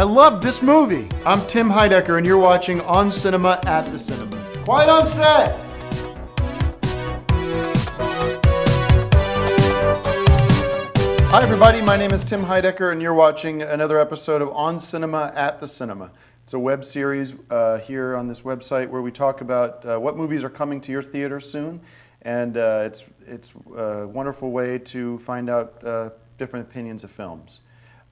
I love this movie. I'm Tim Heidecker, and you're watching On Cinema at the Cinema. Quiet on set! Hi everybody, my name is Tim Heidecker, and you're watching another episode of On Cinema at the Cinema. It's a web series here on this website where we talk about what movies are coming to your theater soon, and it's a wonderful way to find out different opinions of films.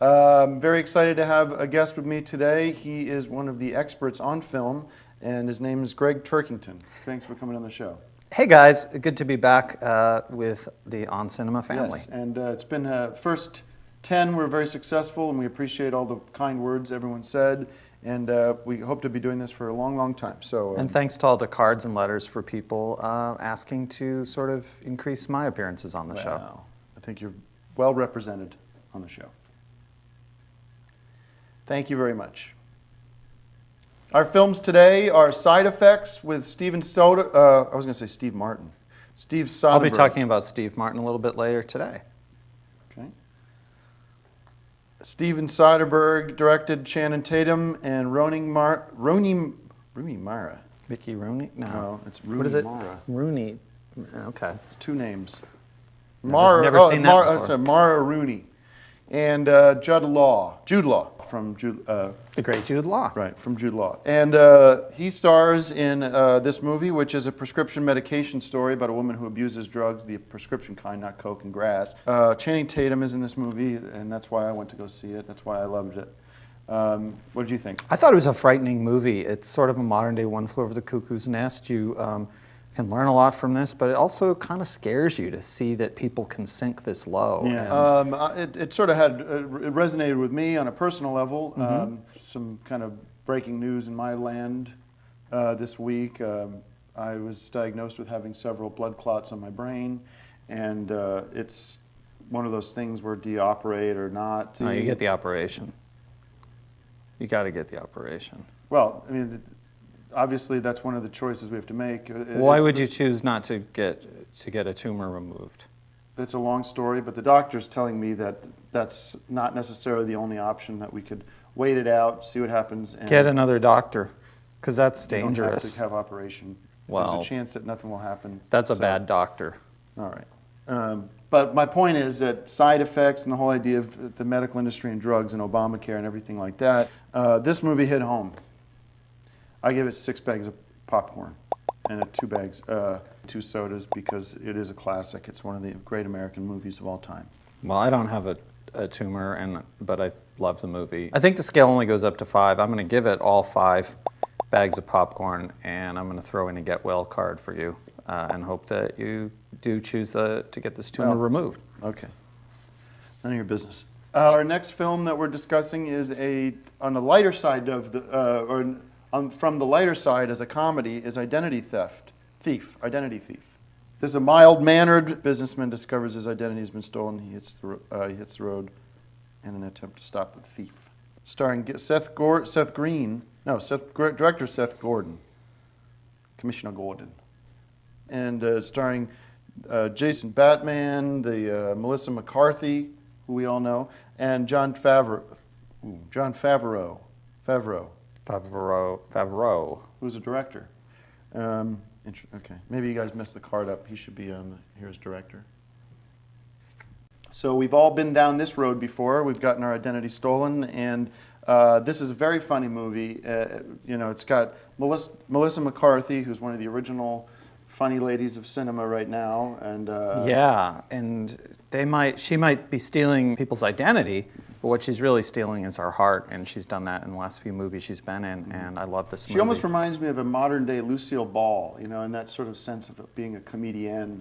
I'm very excited to have a guest with me today. He is one of the experts on film, and his name is Greg Turkington. Thanks for coming on the show. Hey guys, good to be back with the On Cinema family. Yes, and it's been first 10 were very successful, and we appreciate all the kind words everyone said, and we hope to be doing this for a long, long time. So, and thanks to all the cards and letters for people asking to sort of increase my appearances on the show. I think you're well represented on the show. Thank you very much. Our films today are Side Effects with Steve Martin. Steve Soderbergh. I'll be talking about Steve Martin a little bit later today. Okay. Steven Soderbergh directed Channing Tatum and Rooney Mara. Mickey Rooney? No, it's Rooney What is it? Mara. Rooney. Okay. It's two names. Never seen that before. It's Mara Rooney. And Jude Law from The great Jude Law. Right, from Jude Law. And he stars in this movie, which is a prescription medication story about a woman who abuses drugs, the prescription kind, not coke and grass. Channing Tatum is in this movie, and that's why I went to go see it. That's why I loved it. What did you think? I thought it was a frightening movie. It's sort of a modern-day One Flew Over the Cuckoo's Nest. You can learn a lot from this, but it also kind of scares you to see that people can sink this low. Yeah. It sort of it resonated with me on a personal level. Mm-hmm. Some kind of breaking news in my land this week. I was diagnosed with having several blood clots on my brain, and it's one of those things where do you operate or not? No, you get the operation. You got to get the operation. Well, I mean, obviously that's one of the choices we have to make. Why would you choose not to get a tumor removed? It's a long story, but the doctor's telling me that that's not necessarily the only option, that we could wait it out, see what happens. And get another doctor, because that's dangerous. You don't have to have operation. Well, there's a chance that nothing will happen. That's a bad doctor. All right. But my point is that side effects and the whole idea of the medical industry and drugs and Obamacare and everything like that, this movie hit home. I give it 6 bags of popcorn and 2 sodas because it is a classic. It's one of the great American movies of all time. Well, I don't have a tumor, but I love the movie. I think the scale only goes up to 5. I'm going to give it all 5 bags of popcorn, and I'm going to throw in a get well card for you and hope that you do choose to get this tumor removed. Okay. None of your business. Our next film that we're discussing is on the lighter side of the, from the lighter side as a comedy, is Identity Thief. This is a mild-mannered businessman discovers his identity has been stolen. He hits the road in an attempt to stop the thief. Starring director Seth Gordon, Commissioner Gordon, and starring Jason Bateman, Melissa McCarthy, who we all know, and Jon Favreau. Favreau. Who's a director. Okay, maybe you guys messed the card up. He should be on here as director. So we've all been down this road before. We've gotten our identity stolen, and this is a very funny movie. It's got Melissa McCarthy, who's one of the original funny ladies of cinema right now, and yeah, and she might be stealing people's identity, but what she's really stealing is our heart, and she's done that in the last few movies she's been in, and I love this movie. She almost reminds me of a modern-day Lucille Ball, in that sort of sense of being a comedienne.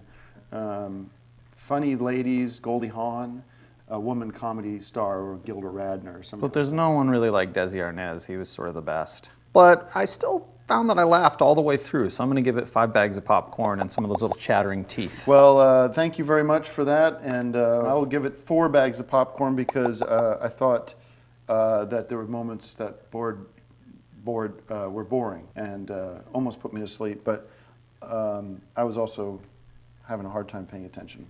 Funny ladies, Goldie Hawn, a woman comedy star, or Gilda Radner or something. But there's no one really like Desi Arnaz. He was sort of the best. But I still found that I laughed all the way through, so I'm going to give it 5 bags of popcorn and some of those little chattering teeth. Well, thank you very much for that, and I will give it 4 bags of popcorn because I thought that there were moments that were boring and almost put me to sleep, but I was also having a hard time paying attention.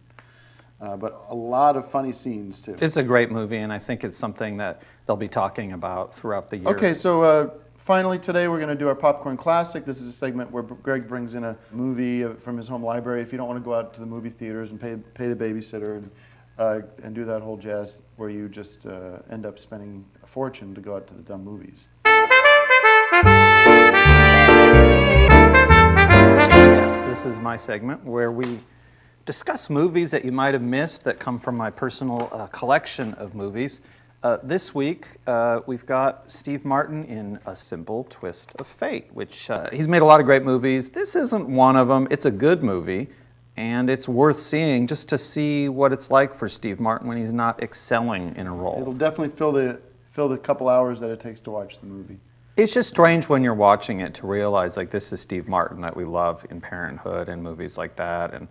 but a lot of funny scenes too. It's a great movie, and I think it's something that they'll be talking about throughout the year. Okay, so finally today we're going to do our Popcorn Classic. This is a segment where Greg brings in a movie from his home library. If you don't want to go out to the movie theaters and pay the babysitter and do that whole jazz where you just end up spending a fortune to go out to the dumb movies. Yes, this is my segment where we discuss movies that you might have missed that come from my personal collection of movies. This week, we've got Steve Martin in A Simple Twist of Fate, which he's made a lot of great movies. This isn't one of them. It's a good movie, and it's worth seeing just to see what it's like for Steve Martin when he's not excelling in a role. It'll definitely fill the couple hours that it takes to watch the movie. It's just strange when you're watching it to realize, like, this is Steve Martin that we love in Parenthood and movies like that, and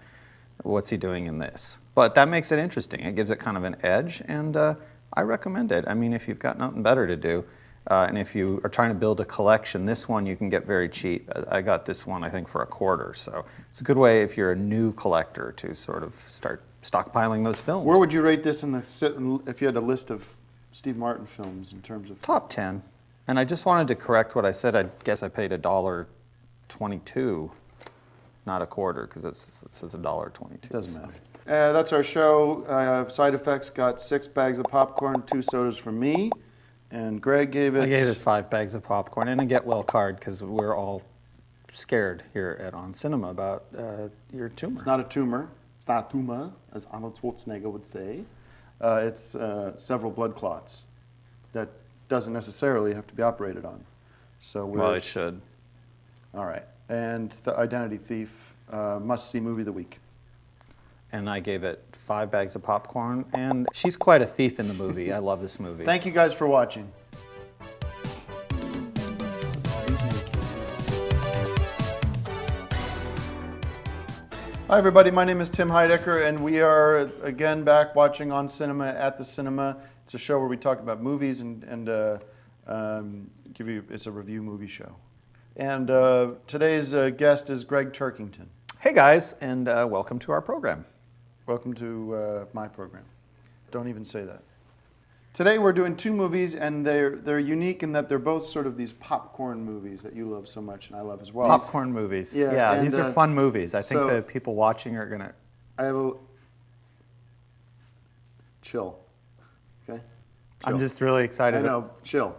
what's he doing in this? But that makes it interesting. It gives it kind of an edge, and I recommend it. I mean, if you've got nothing better to do, and if you are trying to build a collection, this one you can get very cheap. I got this one, I think, for $0.25, so it's a good way if you're a new collector to sort of start stockpiling those films. Where would you rate this if you had a list of Steve Martin films in terms of... Top 10. And I just wanted to correct what I said. I guess I paid $1.22, not $0.25, because it says $1.22. Doesn't matter. That's our show. Side Effects got 6 bags of popcorn, 2 sodas from me, and Greg gave it... I gave it 5 bags of popcorn and a get well card because we're all scared here at On Cinema about your tumor. It's not a tumor. It's not a tumor, as Arnold Schwarzenegger would say. It's several blood clots that doesn't necessarily have to be operated on. So well, it should. All right. And The Identity Thief, must-see movie of the week. And I gave it 5 bags of popcorn, and she's quite a thief in the movie. I love this movie. Thank you guys for watching. Hi everybody, my name is Tim Heidecker, and we are again back watching On Cinema at the Cinema. It's a show where we talk about movies and it's a review movie show. And today's guest is Greg Turkington. Hey guys, and welcome to our program. Welcome to my program. Don't even say that. Today we're doing 2 movies, and they're unique in that they're both sort of these popcorn movies that you love so much and I love as well. Popcorn movies. Yeah, these are fun movies. I think the people watching are going to... I have a... Chill. Okay? Chill. I'm just really excited. I know, chill.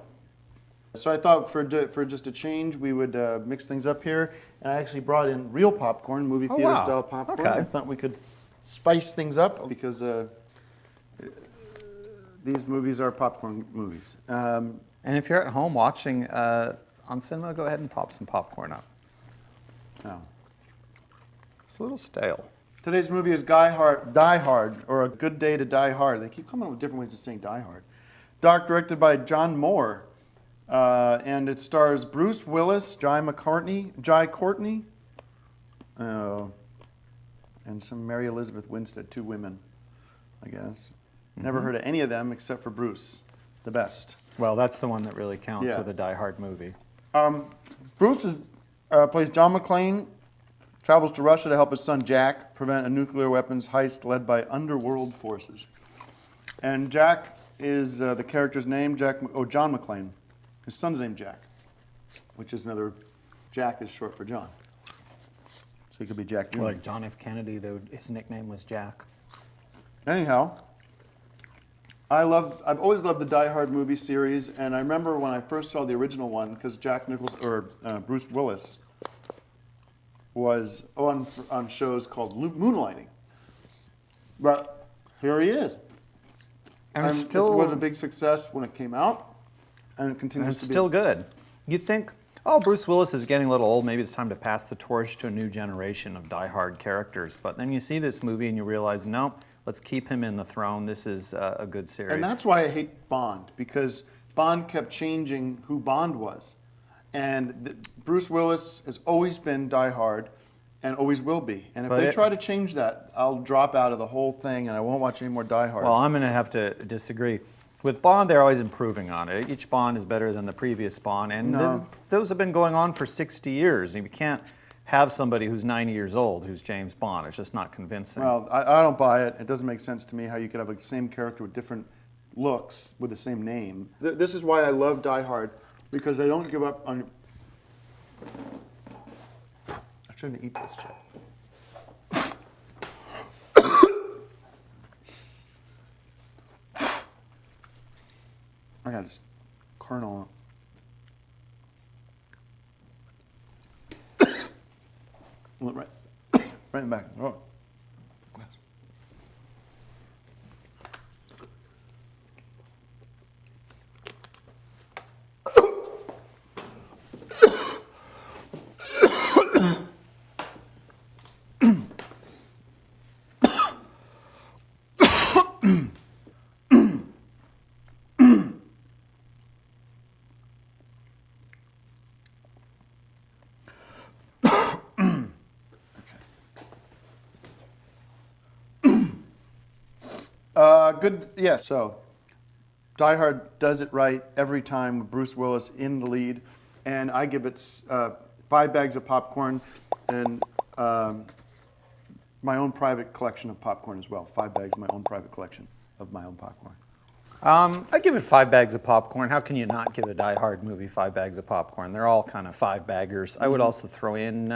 So I thought for just a change, we would mix things up here. And I actually brought in real popcorn, movie theater style popcorn. Okay. I thought we could spice things up because these movies are popcorn movies. And if you're at home watching On Cinema, go ahead and pop some popcorn up. Oh. It's a little stale. Today's movie is Die Hard, or A Good Day to Die Hard. They keep coming up with different ways of saying Die Hard. Directed by John Moore. And it stars Bruce Willis, Jai Courtney, and some Mary Elizabeth Winstead, 2 women, I guess. Never heard of any of them except for Bruce, the best. Well, that's the one that really counts Yeah. with a Die Hard movie. Bruce plays John McClane, travels to Russia to help his son Jack prevent a nuclear weapons heist led by underworld forces. And Jack is the character's name, John McClane. His son's named Jack, which is another, Jack is short for John. So he could be Jack Jr. Like John F. Kennedy, though his nickname was Jack. Anyhow, I've always loved the Die Hard movie series, and I remember when I first saw the original one, because Bruce Willis was on shows called Moonlighting. But here he is. And It was a big success when it came out. And it continues And it's to be. still good. You'd think, oh, Bruce Willis is getting a little old. Maybe it's time to pass the torch to a new generation of die-hard characters. But then you see this movie and you realize, no, let's keep him in the throne. This is a good series. And that's why I hate Bond, because Bond kept changing who Bond was. And Bruce Willis has always been die-hard and always will be. And if they try to change that, I'll drop out of the whole thing and I won't watch any more die-hards. Well, I'm going to have to disagree. With Bond, they're always improving on it. Each Bond is better than the previous Bond, and those have been going on for 60 years. You can't have somebody who's 90 years old who's James Bond. It's just not convincing. Well, I don't buy it. It doesn't make sense to me how you could have the same character with different looks with the same name. This is why I love Die Hard, because they don't give up on... I shouldn't eat this, Chip. I got this kernel. Right in the back. Oh. Good, yeah, so Die Hard does it right every time with Bruce Willis in the lead, and I give it 5 bags of popcorn and my own private collection of popcorn as well. 5 bags of my own private collection of my own popcorn. I give it 5 bags of popcorn. How can you not give a Die Hard movie 5 bags of popcorn? They're all kind of 5-baggers. I would also throw in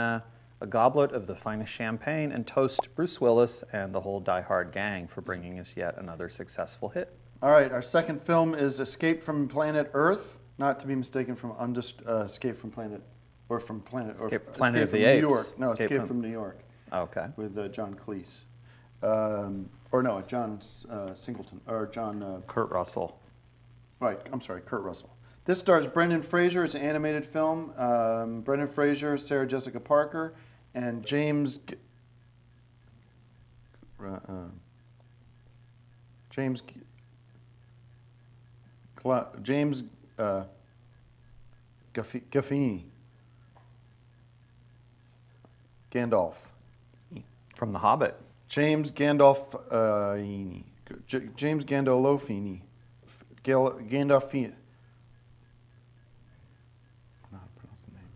a goblet of the finest champagne and toast Bruce Willis and the whole Die Hard gang for bringing us yet another successful hit. All right, our second film is Escape from Planet Earth, not to be mistaken from Escape from Planet, or from Planet, Escape or Planet Escape of from the New Apes. York. No, Escape from New York. Okay. With John Cleese. Or no, John Singleton, or John... Kurt Russell. Right, I'm sorry, Kurt Russell. This stars Brendan Fraser. It's an animated film. Brendan Fraser, Sarah Jessica Parker, and James Gandolfini. From The Hobbit. James Gandolfini. James Gandolfini. Gandolfini. I don't know how to pronounce the name.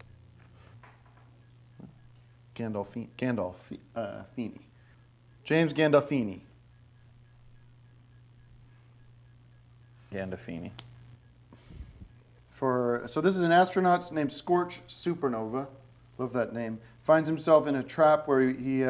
Gandolfini. James Gandolfini. Gandolfini. So this is an astronaut named Scorch Supernova. Love that name. Finds himself in a trap where he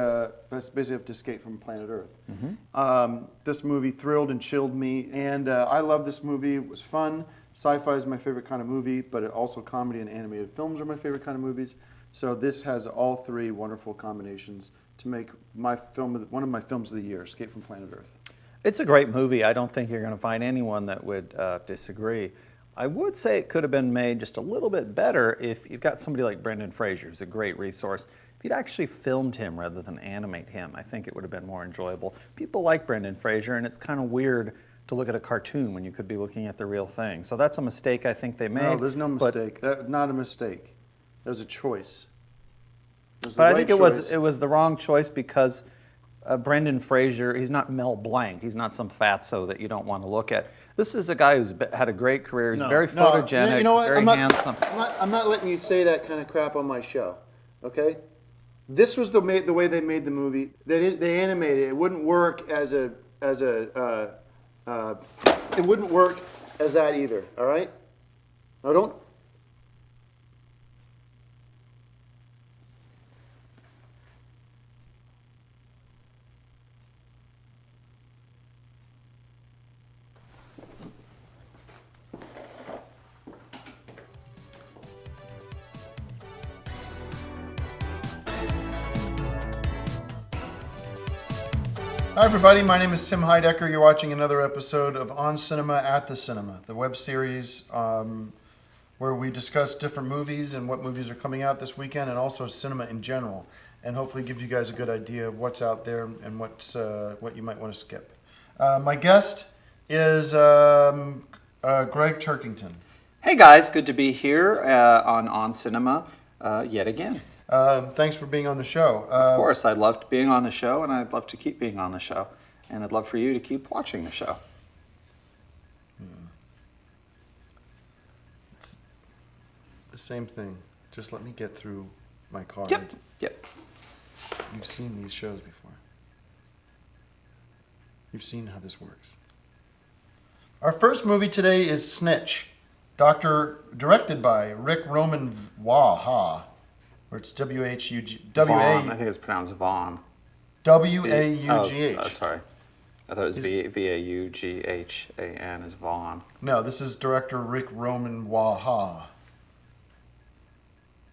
basically have to escape from planet Earth. Mm-hmm. This movie thrilled and chilled me, and I love this movie. It was fun. Sci-fi is my favorite kind of movie, but also comedy and animated films are my favorite kind of movies. So this has all 3 wonderful combinations to make my film one of my films of the year, Escape from Planet Earth. It's a great movie. I don't think you're going to find anyone that would disagree. I would say it could have been made just a little bit better if you've got somebody like Brendan Fraser, who's a great resource. If you'd actually filmed him rather than animate him, I think it would have been more enjoyable. People like Brendan Fraser, and it's kind of weird to look at a cartoon when you could be looking at the real thing. So that's a mistake I think they made. No, there's no mistake. That's not a mistake. That was a choice. But I think it was the wrong choice because Brendan Fraser, he's not Mel Blanc. He's not some fatso that you don't want to look at. This is a guy who's had a great career. He's very photogenic, you know what? very handsome. I'm not letting you say that kind of crap on my show, okay? This was the way they made the movie. They animated it. It wouldn't work as it wouldn't work as that either. All right? Now don't. Hi everybody, my name is Tim Heidecker. You're watching another episode of On Cinema at the Cinema, the web series where we discuss different movies and what movies are coming out this weekend, and also cinema in general, and hopefully give you guys a good idea of what's out there and what you might want to skip. My guest is Greg Turkington. Hey guys, good to be here on Cinema yet again. Thanks for being on the show. Of course, I loved being on the show, and I'd love to keep being on the show, and I'd love for you to keep watching the show. It's the same thing. Just let me get through my card. Yep. Yep. You've seen these shows before. You've seen how this works. Our first movie today is Snitch, directed by Rick Roman Waha, or it's W-H-U-G... Vaughn. I think it's pronounced Vaughn. W-A-U-G-H. Oh, sorry. I thought it was V-A-U-G-H-A-N is Vaughn. No, this is director Rick Roman Waha.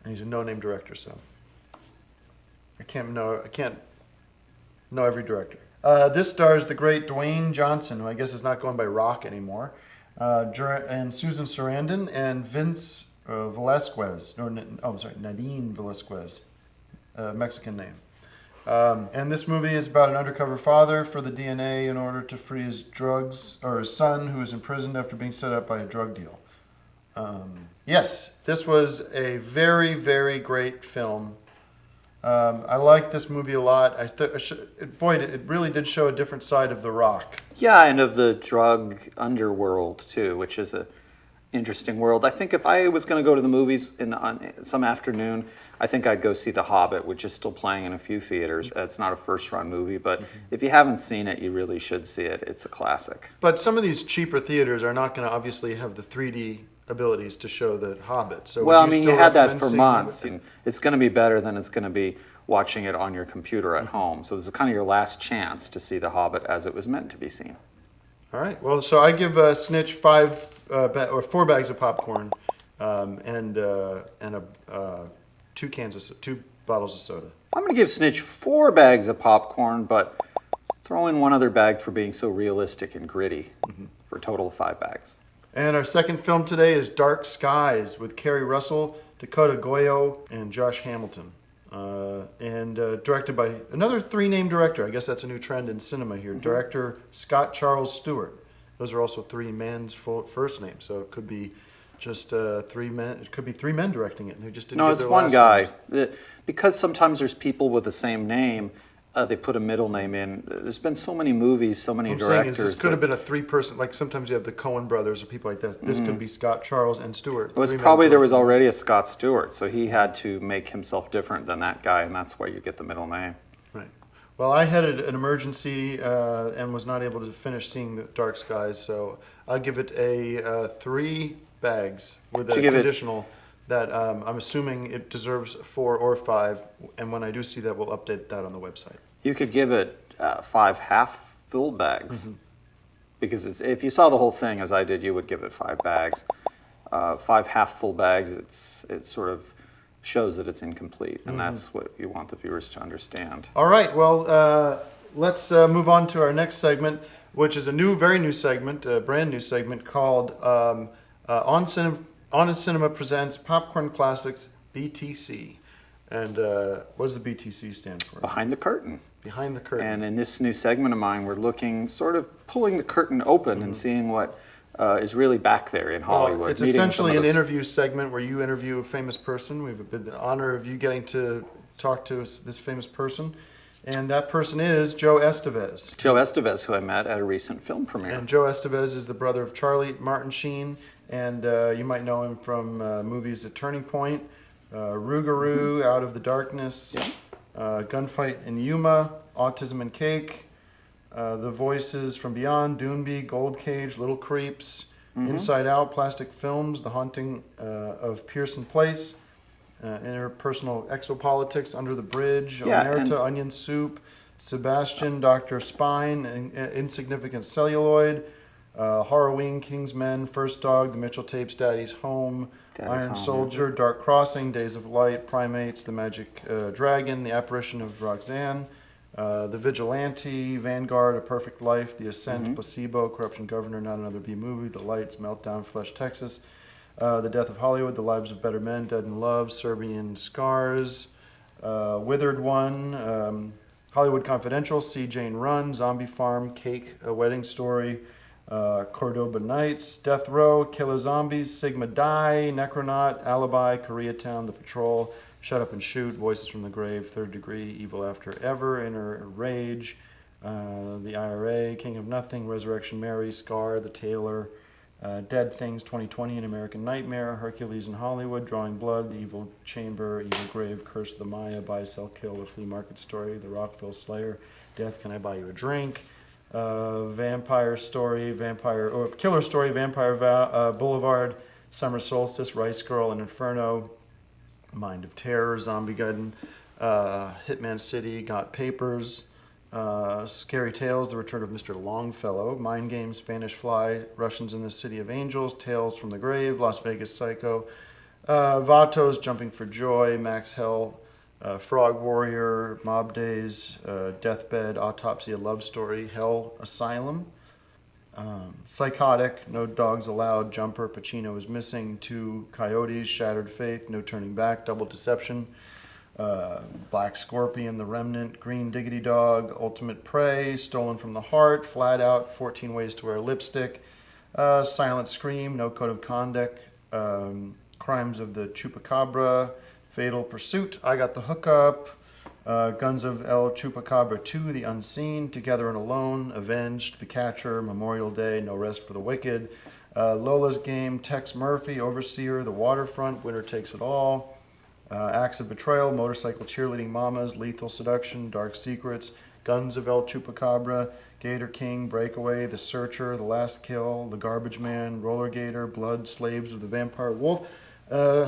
And he's a no-name director, so I can't know every director. This stars the great Dwayne Johnson, who I guess is not going by Rock anymore, and Susan Sarandon and Vince Velasquez. Nadine Velasquez, Mexican name. And this movie is about an undercover father for the DNA in order to free his son, who is imprisoned after being set up by a drug deal. Yes, this was a very, very great film. I liked this movie a lot. It really did show a different side of The Rock. Yeah, and of the drug underworld too, which is a interesting world. I think if I was going to go to the movies on some afternoon, I think I'd go see The Hobbit, which is still playing in a few theaters. It's not a first-run movie, but if you haven't seen it, you really should see it. It's a classic. But some of these cheaper theaters are not going to obviously have the 3D abilities to show The Hobbit. So well, I mean, you had that for seeing months. Hobbit? It's going to be better than it's going to be watching it on your computer at home. So this is kind of your last chance to see The Hobbit as it was meant to be seen. All right. Well, so I give Snitch 4 bags of popcorn and 2 bottles of soda. I'm going to give Snitch 4 bags of popcorn, but throw in one other bag for being so realistic and gritty for a total of 5 bags. And our second film today is Dark Skies with Kerry Russell, Dakota Goyo, and Josh Hamilton. And directed by another 3-name director. I guess that's a new trend in cinema here. Director Scott Charles Stewart. Those are also 3 men's first names, so it could be just 3 men. It could be 3 men directing it, and they just didn't. No, get it's their one last guy. names. Because sometimes there's people with the same name, they put a middle name in. There's been so many movies, so many What I'm directors. saying is this could have been a 3-person. Like sometimes you have the Coen brothers or people like that. This could be Scott Charles and Stewart. It was 3 men probably there was directing. already a Scott Stewart, so he had to make himself different than that guy, and that's why you get the middle name. Right. Well, I had an emergency and was not able to finish seeing the Dark Skies, so I'll give it a 3 bags with a conditional that I'm assuming it deserves 4 or 5, and when I do see that, we'll update that on the website. You could give it 5 half-full bags, because if you saw the whole thing as I did, you would give it 5 bags. 5 half-full bags, it sort of shows that it's incomplete, and that's what you want the viewers to understand. All right, well, let's move on to our next segment, which is a very new segment, a brand new segment called On Cinema Presents Popcorn Classics BTC. And what does the BTC stand for? Behind the curtain. Behind the curtain. And in this new segment of mine, we're looking, sort of pulling the curtain open and seeing what is really back there in Hollywood. Well, it's essentially an interview segment where you interview a famous person. We've had the honor of you getting to talk to this famous person. And that person is Joe Estevez. Joe Estevez, who I met at a recent film premiere. And Joe Estevez is the brother of Charlie Martin Sheen. And you might know him from movies at Turning Point, Rougarou, Out of the Darkness, Gunfight in Yuma, Autism and Cake, The Voices from Beyond, Doonby, Gold Cage, Little Creeps, Inside Out, Plastic Films, The Haunting of Pearson Place, Interpersonal Exopolitics, Under the Bridge, Omerta, Onion Soup, Sebastian, Dr. Spine, Insignificant Celluloid, Horrorwing, King's Men, First Dog, The Mitchell Tapes, Daddy's Home, Iron Soldier, Dark Crossing, Days of Light, Primates, The Magic Dragon, The Apparition of Roxanne, The Vigilante, Vanguard, A Perfect Life, The Ascent, Placebo, Corruption Governor, Not Another B Movie, The Lights, Meltdown, Flesh, Texas, The Death of Hollywood, The Lives of Better Men, Dead in Love, Serbian Scars, Withered One, Hollywood Confidential, See Jane Run, Zombie Farm, Cake, A Wedding Story, Cordoba Nights, Death Row, Killer Zombies, Sigma Die, Necronaut, Alibi, Koreatown, The Patrol, Shut Up and Shoot, Voices from the Grave, Third Degree, Evil After Ever, Inner Rage, The IRA, King of Nothing, Resurrection Mary, Scar, The Tailor, Dead Things 2020, An American Nightmare, Hercules in Hollywood, Drawing Blood, The Evil Chamber, Evil Grave, Curse of the Maya, Buy, Sell, Kill, The Flea Market Story, The Rockville Slayer, Death, Can I Buy You a Drink, Vampire Story, Killer Story, Boulevard, Summer Solstice, Rice Girl, and Inferno, Mind of Terror, Zombiegeddon, Hitman City, Got Papers, Scary Tales, The Return of Mr. Longfellow, Mind Games, Spanish Fly, Russians in the City of Angels, Tales from the Grave, Las Vegas Psycho, Vatos, Jumping for Joy, Max Hell, Frog Warrior, Mob Days, Deathbed, Autopsy, A Love Story, Hell Asylum, Psychotic, No Dogs Allowed, Jumper, Pacino is Missing, Two Coyotes, Shattered Faith, No Turning Back, Double Deception, Black Scorpion, The Remnant, Green Diggity Dog, Ultimate Prey, Stolen from the Heart, Flat Out, 14 Ways to Wear Lipstick, Silent Scream, No Code of Conduct, Crimes of the Chupacabra, Fatal Pursuit, I Got the Hookup, Guns of El Chupacabra 2, The Unseen, Together and Alone, Avenged, The Catcher, Memorial Day, No Rest for the Wicked, Lola's Game, Tex Murphy, Overseer, The Waterfront, Winner Takes It All, Acts of Betrayal, Motorcycle Cheerleading Mamas, Lethal Seduction, Dark Secrets, Guns of El Chupacabra, Gator King, Breakaway, The Searcher, The Last Kill, The Garbage Man, Roller Gator, Blood, Slaves of the Vampire Wolf,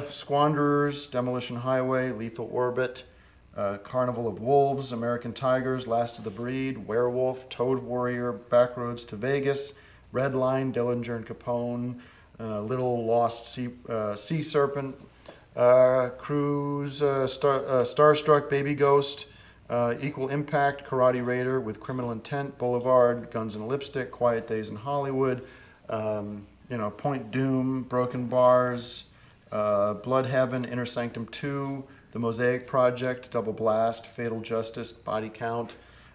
Squanderers, Demolition Highway, Lethal Orbit, Carnival of Wolves, American Tigers, Last of the Breed, Werewolf, Toad Warrior, Backroads to Vegas, Red Line, Dillinger and Capone, Little Lost Sea Serpent, Cruise, Starstruck, Baby Ghost, Equal Impact, Karate Raider with Criminal Intent, Boulevard, Guns and Lipstick, Quiet Days in Hollywood, Point Doom, Broken Bars, Blood Heaven, Inner Sanctum 2, The Mosaic Project, Double Blast, Fatal Justice, Body Count,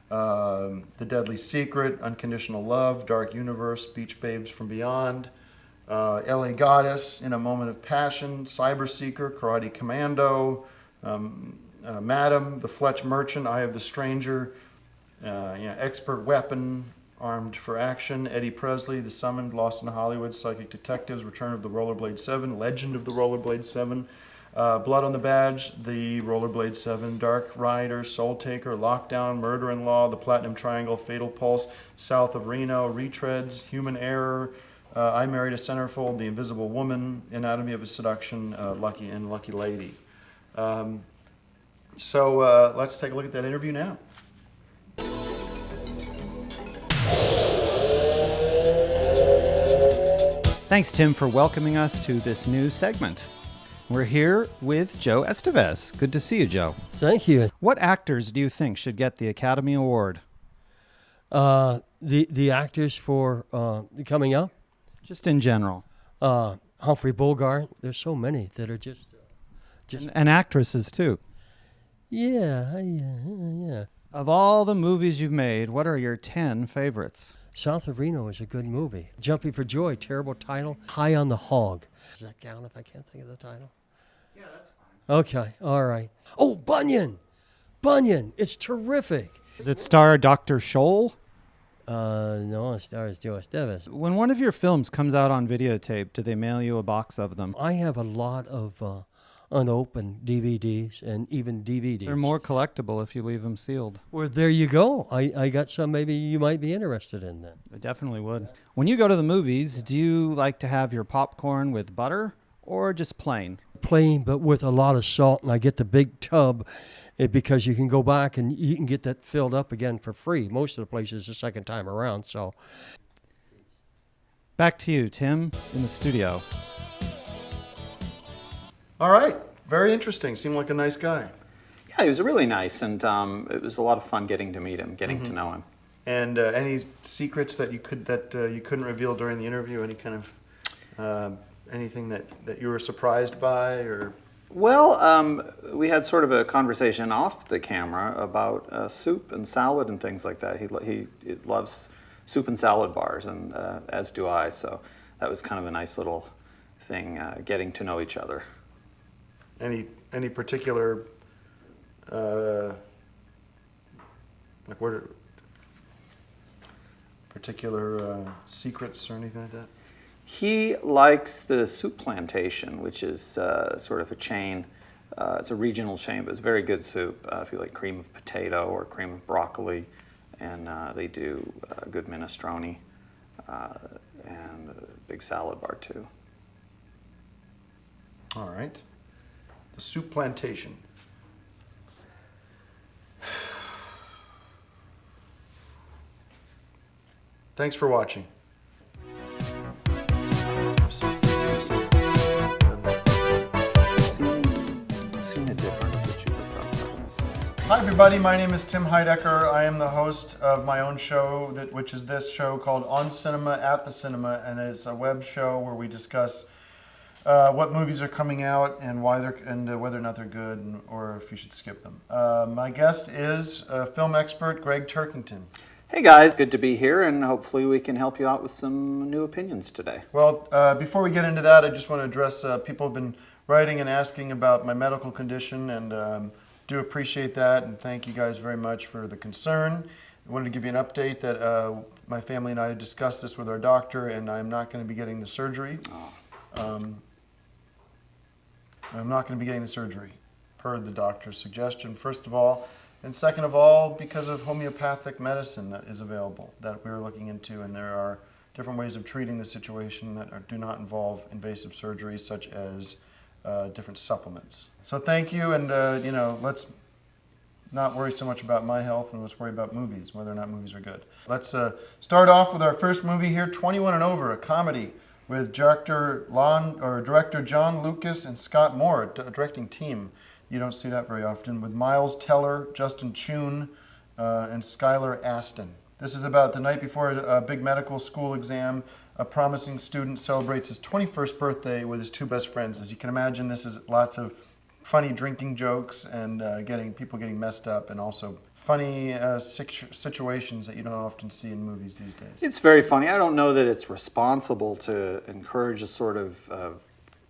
The Deadly Secret, Unconditional Love, Dark Universe, Beach Babes from Beyond, LA Goddess, In a Moment of Passion, Cyber Seeker, Karate Commando, Madam, The Fletch Merchant, Eye of the Stranger, Expert Weapon, Armed for Action, Eddie Presley, The Summoned, Lost in Hollywood, Psychic Detectives, Return of the Rollerblade 7, Legend of the Rollerblade 7, Blood on the Badge, The Rollerblade 7, Dark Rider, Soul Taker, Lockdown, Murder in Law, The Platinum Triangle, Fatal Pulse, South of Reno, Retreads, Human Error, I Married a Centerfold, The Invisible Woman, Anatomy of a Seduction, Lucky and Lucky Lady. So let's take a look at that interview now. Thanks, Tim, for welcoming us to this new segment. We're here with Joe Estevez. Good to see you, Joe. Thank you. What actors do you think should get the Academy Award? The actors for coming up, Just in general. Humphrey Bogart. There's so many that are just And actresses, too. yeah. Of all the movies you've made, what are your 10 favorites? South of Reno is a good movie. Jumping for Joy, terrible title. High on the Hog. Does that count if I can't think of the title? Yeah, that's fine. Okay, all right. Oh, Bunyan. It's terrific. Does it star Dr. Scholl? No, it stars Joe Estevez. When one of your films comes out on videotape, do they mail you a box of them? I have a lot of unopened DVDs and even DVDs. They're more collectible if you leave them sealed. Well, there you go. I got some maybe you might be interested in then. I definitely would. When you go to the movies, do you like to have your popcorn with butter or just plain? Plain, but with a lot of salt, and I get the big tub because you can go back and you can get that filled up again for free. Most of the places the second time around. So, back to you, Tim, in the studio. All right, very interesting. Seemed like a nice guy. Yeah, he was really nice, and it was a lot of fun getting to meet him, getting to know him. And any secrets that you couldn't reveal during the interview? Any kind of anything that you were surprised by, or? Well, we had sort of a conversation off the camera about soup and salad and things like that. He loves soup and salad bars, and as do I. So that was kind of a nice little thing, getting to know each other. Any particular particular secrets or anything like that? He likes the Soup Plantation, which is sort of a chain. It's a regional chain, but it's very good soup. If you like cream of potato or cream of broccoli, and they do good minestrone and a big salad bar too. All right. The Soup Plantation. Thanks for watching. Seen a different that you Hi everybody, my name is Tim Heidecker. I am the host of my own show, which is this show called On Cinema at the Cinema, and it's a web show where we discuss what movies are coming out and why they're whether or not they're good, or if you should skip them. My guest is film expert Greg Turkington. Hey guys, good to be here, and hopefully we can help you out with some new opinions today. Well, before we get into that, I just want to address people have been writing and asking about my medical condition, and do appreciate that, and thank you guys very much for the concern. I wanted to give you an update that my family and I discussed this with our doctor, and I'm not going to be getting the surgery. I'm not going to be getting the surgery, per the doctor's suggestion, first of all. And second of all, because of homeopathic medicine that is available that we're looking into, and there are different ways of treating the situation that do not involve invasive surgery, such as different supplements. So thank you, and let's not worry so much about my health, and let's worry about movies, whether or not movies are good. Let's start off with our first movie here, 21 and Over, a comedy with director John Lucas and Scott Moore, a directing team. You don't see that very often, with Miles Teller, Justin Chun, and Skylar Aston. This is about the night before a big medical school exam. A promising student celebrates his 21st birthday with his two best friends. As you can imagine, this is lots of funny drinking jokes and people getting messed up, and also funny situations that you don't often see in movies these days. It's very funny. I don't know that it's responsible to encourage a sort of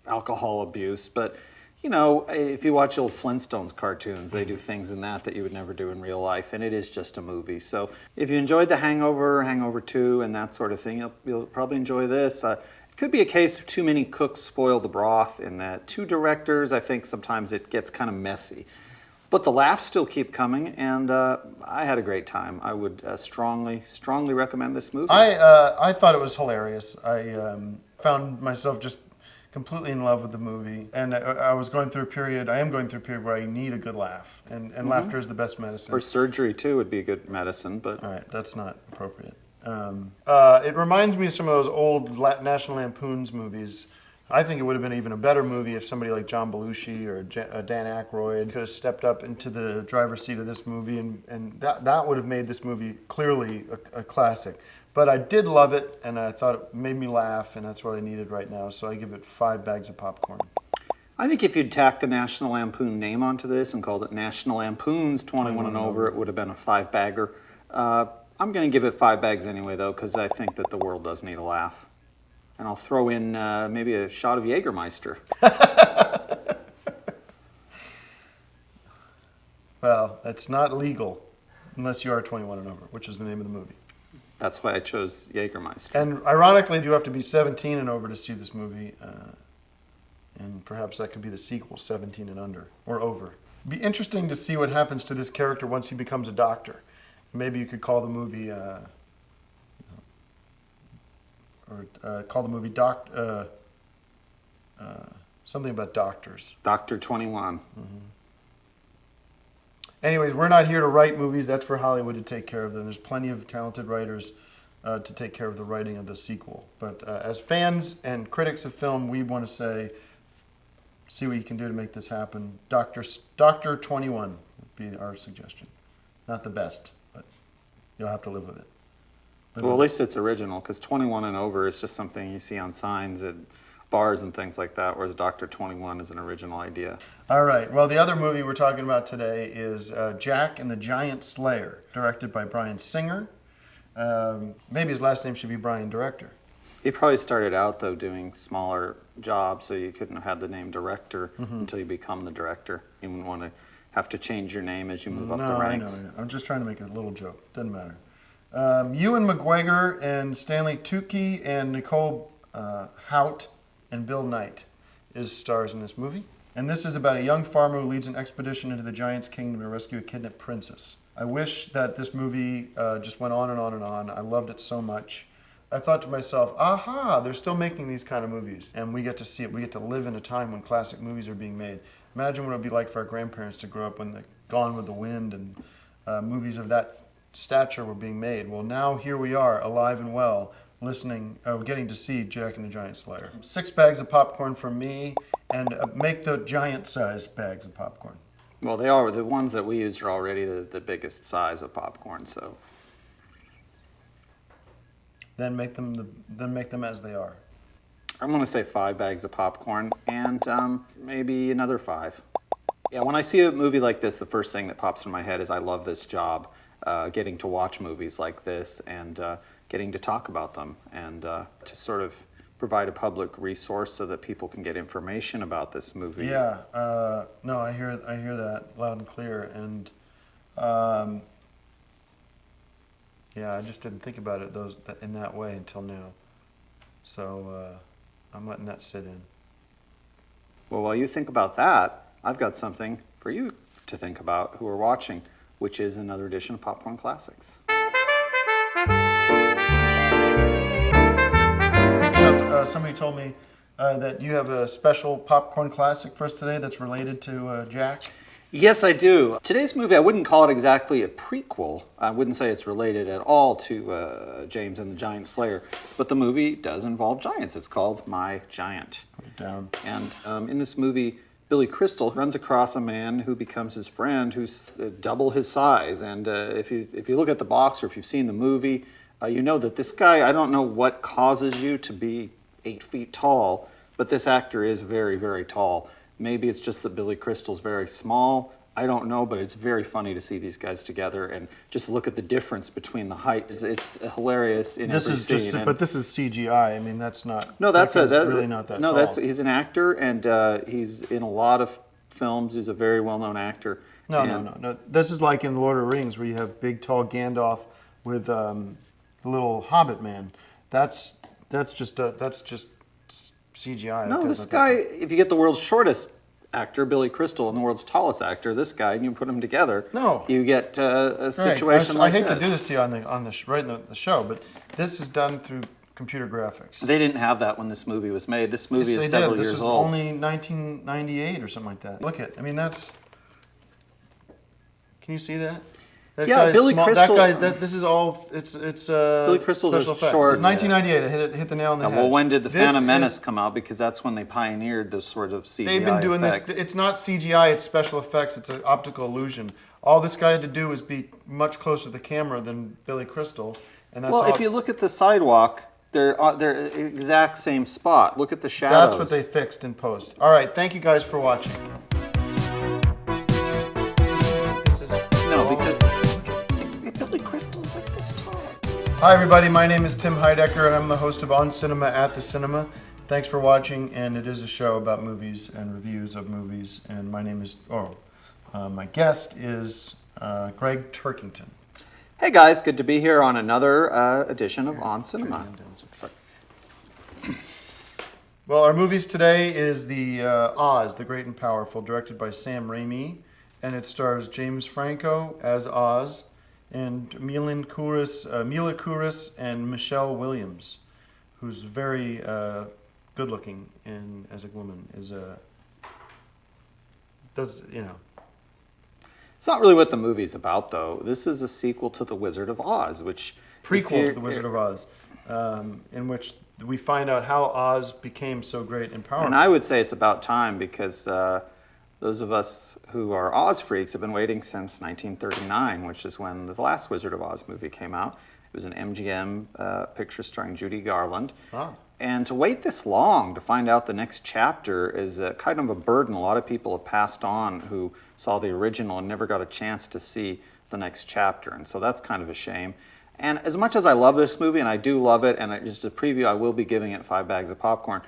alcohol abuse, but you know, if you watch old Flintstones cartoons, they do things in that you would never do in real life, and it is just a movie. So if you enjoyed The Hangover, Hangover 2, and that sort of thing, you'll probably enjoy this. It could be a case of too many cooks spoil the broth, in that two directors, I think sometimes it gets kind of messy. But the laughs still keep coming, and I had a great time. I would strongly recommend this movie. I thought it was hilarious. I found myself just completely in love with the movie, and I am going through a period where I need a good laugh, and laughter is the best medicine. Or surgery too would be good medicine, but all right, that's not appropriate. It reminds me of some of those old National Lampoon's movies. I think it would have been even a better movie if somebody like John Belushi or Dan Aykroyd could have stepped up into the driver's seat of this movie, and that would have made this movie clearly a classic. But I did love it, and I thought it made me laugh, and that's what I needed right now, so I give it 5 bags of popcorn. I think if you'd tacked the National Lampoon name onto this and called it National Lampoon's 21 and Over, it would have been a 5-bagger. I'm going to give it 5 bags anyway, though, because I think that the world does need a laugh. And I'll throw in maybe a shot of Jägermeister. Well, it's not legal unless you are 21 and over, which is the name of the movie. That's why I chose Jägermeister. And ironically, you have to be 17 and over to see this movie. And perhaps that could be the sequel, 17 and Under, or Over. It'd be interesting to see what happens to this character once he becomes a doctor. Maybe you could call the movie, something about doctors. Dr. 21. Mm-hmm. Anyways, we're not here to write movies. That's for Hollywood to take care of them. There's plenty of talented writers to take care of the writing of the sequel. But as fans and critics of film, we want to say, see what you can do to make this happen. Dr. 21 would be our suggestion. Not the best, but you'll have to live with it. Well, at least it's original, because 21 and over is just something you see on signs at bars and things like that, whereas Dr. 21 is an original idea. All right. Well, the other movie we're talking about today is Jack and the Giant Slayer, directed by Bryan Singer. Maybe his last name should be Bryan Director. He probably started out, though, doing smaller jobs, so you couldn't have had the name director until you become the director. You wouldn't want to have to change your name as you move up the ranks. I know. I'm just trying to make a little joke. Doesn't matter. Ewan McGregor and Stanley Tucci and Nicole Hout and Bill Knight stars in this movie. And this is about a young farmer who leads an expedition into the giant's kingdom to rescue a kidnapped princess. I wish that this movie just went on and on and on. I loved it so much. I thought to myself, aha, they're still making these kind of movies. And we get to see it. We get to live in a time when classic movies are being made. Imagine what it would be like for our grandparents to grow up when the Gone with the Wind and movies of that stature were being made. Well, now here we are, alive and well, getting to see Jack and the Giant Slayer. 6 bags of popcorn from me, and make the giant-sized bags of popcorn. Well, they are. The ones that we used are already the biggest size of popcorn, so. Then make them as they are. I'm going to say 5 bags of popcorn and maybe another 5. Yeah, when I see a movie like this, the first thing that pops in my head is I love this job, getting to watch movies like this and getting to talk about them and to sort of provide a public resource so that people can get information about this movie. Yeah, no, I hear that loud and clear, and yeah, I just didn't think about it in that way until now. So I'm letting that sit in. Well, while you think about that, I've got something for you to think about who are watching, which is another edition of Popcorn Classics. Somebody told me that you have a special popcorn classic for us today that's related to Jack. Yes, I do. Today's movie, I wouldn't call it exactly a prequel. I wouldn't say it's related at all to James and the Giant Slayer, but the movie does involve giants. It's called My Giant. Put it down. And in this movie, Billy Crystal runs across a man who becomes his friend who's double his size. And if you look at the box or if you've seen the movie, you know that this guy, I don't know what causes you to be 8 feet tall, but this actor is very, very tall. Maybe it's just that Billy Crystal's very small. I don't know, but it's very funny to see these guys together and just look at the difference between the heights. It's hilarious in every scene. But this is CGI. I mean, that's not. No, that's really not that no, tall. he's an actor, and he's in a lot of films. He's a very well-known actor. No. This is like in Lord of the Rings, where you have big, tall Gandalf with the little Hobbit man. That's just CGI. No, this guy, if you get the world's shortest actor, Billy Crystal, and the world's tallest actor, this guy, and you put them together, you get a situation like this. I hate to do this to you on the show, but this is done through computer graphics. They didn't have that when this movie was made. This movie is several years old. This was only 1998 or something like that. Look at, I mean, that's. Can you see that? Yeah, Billy Crystal. This is all. It's Billy Crystal's special effects. short. It's 1998. It hit the nail on the head. Well, when did the Phantom Menace come out? Because that's when they pioneered this sort of CGI They've been doing effects. this. It's not CGI. It's special effects. It's an optical illusion. All this guy had to do was be much closer to the camera than Billy Crystal, and that's. Well, if you look at the sidewalk, they're exact same spot. Look at the shadows. That's what they fixed in post. All right, thank you guys for watching. Hi everybody, my name is Tim Heidecker and I'm the host of On Cinema at the Cinema. Thanks for watching, and it is a show about movies and reviews of movies, and my name is, my guest is Greg Turkington. Hey guys, good to be here on another edition of On Cinema. Well, our movies today is the Oz, the Great and Powerful, directed by Sam Raimi, and it stars James Franco as Oz, and Mila Kunis and Michelle Williams, who's very good-looking as a woman. It's not really what the movie's about, though. This is a sequel to The Wizard of Oz, which prequel to The Wizard of Oz, in which we find out how Oz became so great and powerful. And I would say it's about time, because those of us who are Oz freaks have been waiting since 1939, which is when the last Wizard of Oz movie came out. It was an MGM picture starring Judy Garland. Ah. And to wait this long to find out the next chapter is kind of a burden. A lot of people have passed on who saw the original and never got a chance to see the next chapter. And so that's kind of a shame. And as much as I love this movie, and I do love it, and just a preview, I will be giving it 5 bags of popcorn.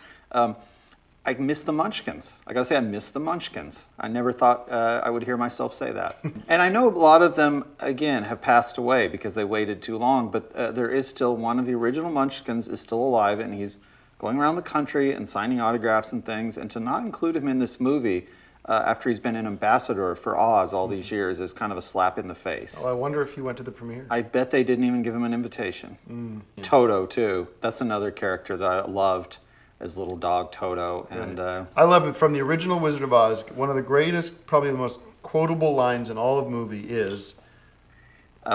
I miss the Munchkins. I gotta say, I miss the Munchkins. I never thought I would hear myself say that. And I know a lot of them, again, have passed away because they waited too long, but there is still one of the original Munchkins is still alive, and he's going around the country and signing autographs and things, and to not include him in this movie after he's been an ambassador for Oz all these years is kind of a slap in the face. Oh, I wonder if he went to the premiere. I bet they didn't even give him an invitation. Toto, too. That's another character that I loved as little dog Toto. And I love it. From the original Wizard of Oz, one of the greatest, probably the most quotable lines in all of movie is,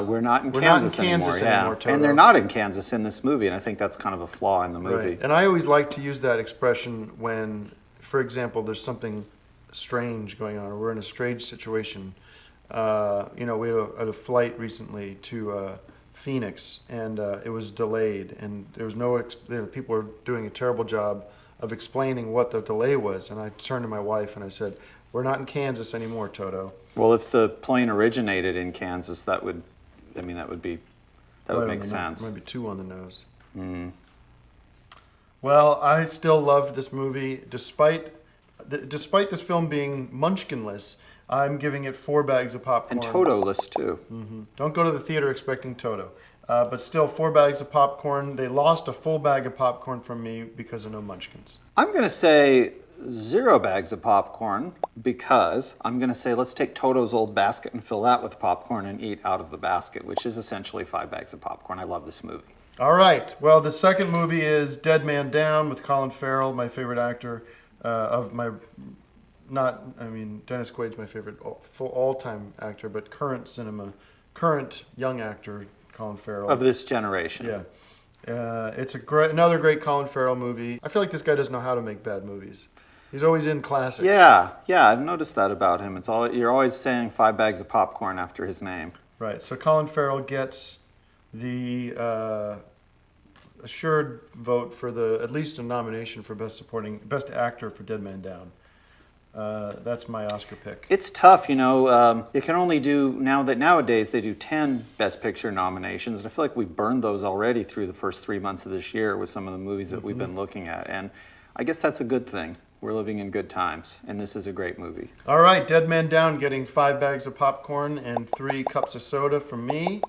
we're not in We're Kansas, not in Kansas anymore, Toto. And they're not in Kansas in this movie, and I think that's kind of a flaw in the movie. right. And I always like to use that expression when, for example, there's something strange going on, or we're in a strange situation. You know, we had a flight recently to Phoenix, and it was delayed, and there was no, people were doing a terrible job of explaining what the delay was. And I turned to my wife and I said, we're not in Kansas anymore, Toto. Well, if the plane originated in Kansas, that would make sense. Maybe 2 on the nose. Well, I still loved this movie, despite this film being munchkinless. I'm giving it 4 bags of popcorn. And Toto-less, too. Don't go to the theater expecting Toto. But still, 4 bags of popcorn. They lost a full bag of popcorn from me because of no munchkins. I'm going to say 0 bags of popcorn because I'm going to say let's take Toto's old basket and fill that with popcorn and eat out of the basket, which is essentially 5 bags of popcorn. I love this movie. All right. Well, the second movie is Dead Man Down with Colin Farrell, my favorite actor Dennis Quaid's my favorite all-time actor, but current young actor, Colin Farrell. Of this generation. Yeah. It's another great Colin Farrell movie. I feel like this guy doesn't know how to make bad movies. He's always in classics. Yeah, I've noticed that about him. You're always saying 5 bags of popcorn after his name. Right. So Colin Farrell gets the assured vote for at least a nomination for best actor for Dead Man Down. That's my Oscar pick. It's tough, you know. You can only do nowadays they do 10 Best Picture nominations, and I feel like we've burned those already through the first 3 months of this year with some of the movies that we've been looking at, and I guess that's a good thing. We're living in good times, and this is a great movie. All right, Dead Man Down getting 5 bags of popcorn and 3 cups of soda from me.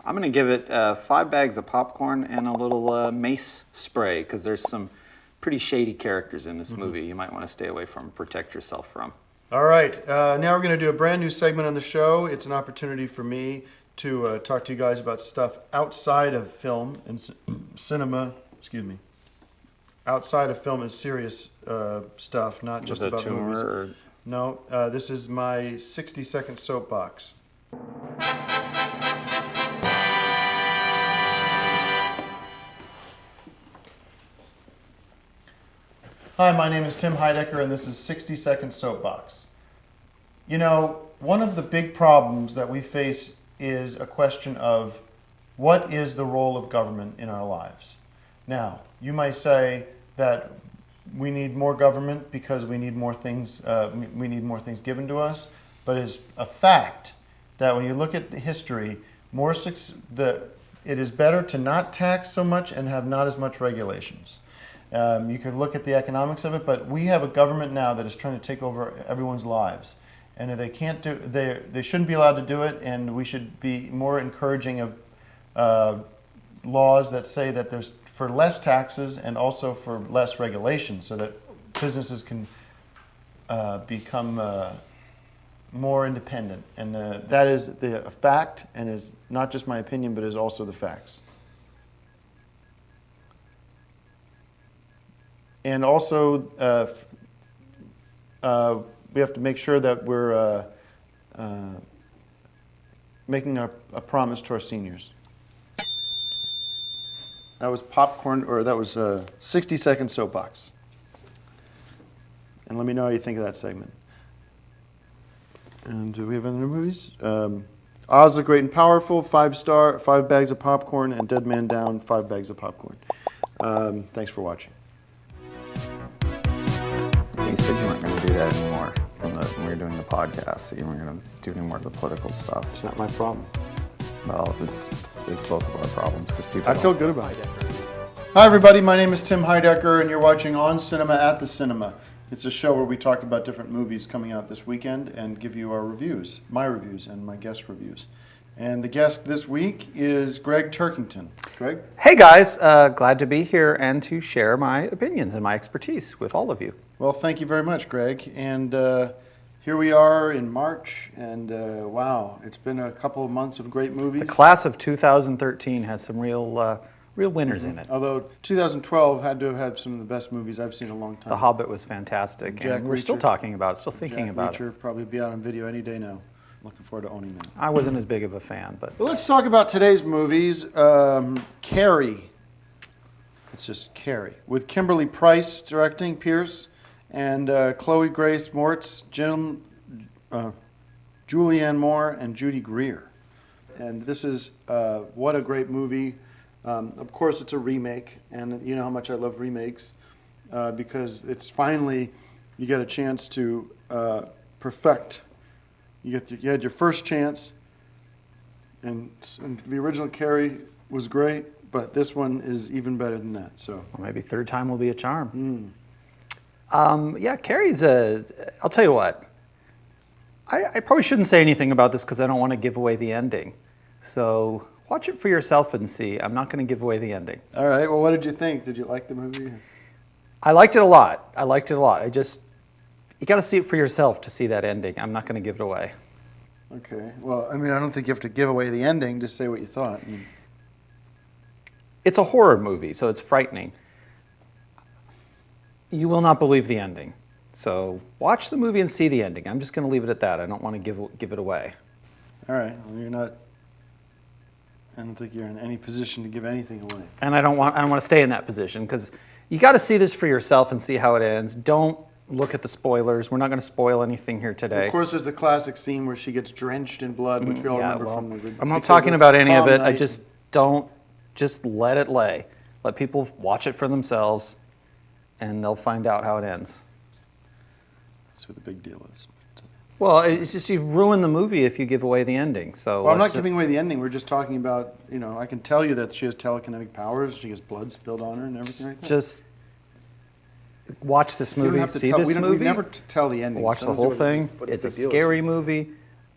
I'm going to give it 5 bags of popcorn and a little mace spray because there's some pretty shady characters in this movie you might want to stay away from and protect yourself from. All right, now we're going to do a brand new segment on the show. It's an opportunity for me to talk to you guys about stuff outside of film and cinema, outside of film and serious stuff, not just With a about tumor movies. or... No, this is my 60-second soapbox. Hi, my name is Tim Heidecker, and this is 60-Second Soapbox. You know, one of the big problems that we face is a question of what is the role of government in our lives? Now, you might say that we need more government because we need more things. We need more things given to us, but it's a fact that when you look at history, it is better to not tax so much and have not as much regulations. You could look at the economics of it, but we have a government now that is trying to take over everyone's lives, and they can't do. They shouldn't be allowed to do it, and we should be more encouraging of laws that say that there's for less taxes and also for less regulation, so that businesses can become more independent. And that is a fact, and is not just my opinion, but is also the facts. And also, we have to make sure that we're making a promise to our seniors. That was popcorn, or that was a 60-second soapbox. And let me know how you think of that segment. And do we have any other movies? Oz the Great and Powerful, 5-star, 5 bags of popcorn, and Dead Man Down, 5 bags of popcorn. Thanks for watching. You said you weren't going to do that anymore when we were doing the podcast, that you weren't going to do any more of the political stuff. It's not my problem. Well, it's both of our problems because people I feel good about it. Hi, everybody. My name is Tim Heidecker, and you're watching On Cinema at the Cinema. It's a show where we talk about different movies coming out this weekend and give you our reviews, my reviews and my guest reviews. And the guest this week is Greg Turkington. Greg? Hey guys, glad to be here and to share my opinions and my expertise with all of you. Well, thank you very much, Greg. And here we are in March, and wow, it's been a couple of months of great movies. The class of 2013 has some real winners in it. Although 2012 had to have had some of the best movies I've seen in a long time. The Hobbit was fantastic, Jack and we're still Reacher. talking about it, still thinking about Reacher it. probably be out on video any day now. Looking forward to owning that. I wasn't as big of a fan, but Well, let's talk about today's movies. Carrie. It's just Carrie. With Kimberly Price directing, Pierce, and Chloe Grace Moretz, Julianne Moore, and Judy Greer. And this is what a great movie. Of course, it's a remake, and you know how much I love remakes because it's finally, you get a chance to perfect. You had your first chance, and the original Carrie was great, but this one is even better than that. So maybe third time will be a charm. Yeah, Carrie's I'll tell you what. I probably shouldn't say anything about this because I don't want to give away the ending. So watch it for yourself and see. I'm not going to give away the ending. All right. Well, what did you think? Did you like the movie? I liked it a lot. You got to see it for yourself to see that ending. I'm not going to give it away. Okay. Well, I mean, I don't think you have to give away the ending. Just say what you thought. It's a horror movie, so it's frightening. You will not believe the ending. So watch the movie and see the ending. I'm just going to leave it at that. I don't want to give it away. All right. Well, you're not. I don't think you're in any position to give anything away. And I don't want to stay in that position because you got to see this for yourself and see how it ends. Don't look at the spoilers. We're not going to spoil anything here today. Of course, there's the classic scene where she gets drenched in blood, which we all remember from the. I'm not talking about any of it. I just. Just let it lay. Let people watch it for themselves, and they'll find out how it ends. That's what the big deal is. Well, it's just you ruin the movie if you give away the ending. So Well, I'm not giving away the ending. We're just talking about, I can tell you that she has telekinetic powers. She has blood spilled on her and everything like that. Just watch this You don't movie. have to See tell, this movie. We never tell the ending. Watch so the I don't whole see what thing. what the It's a big deal is. scary movie,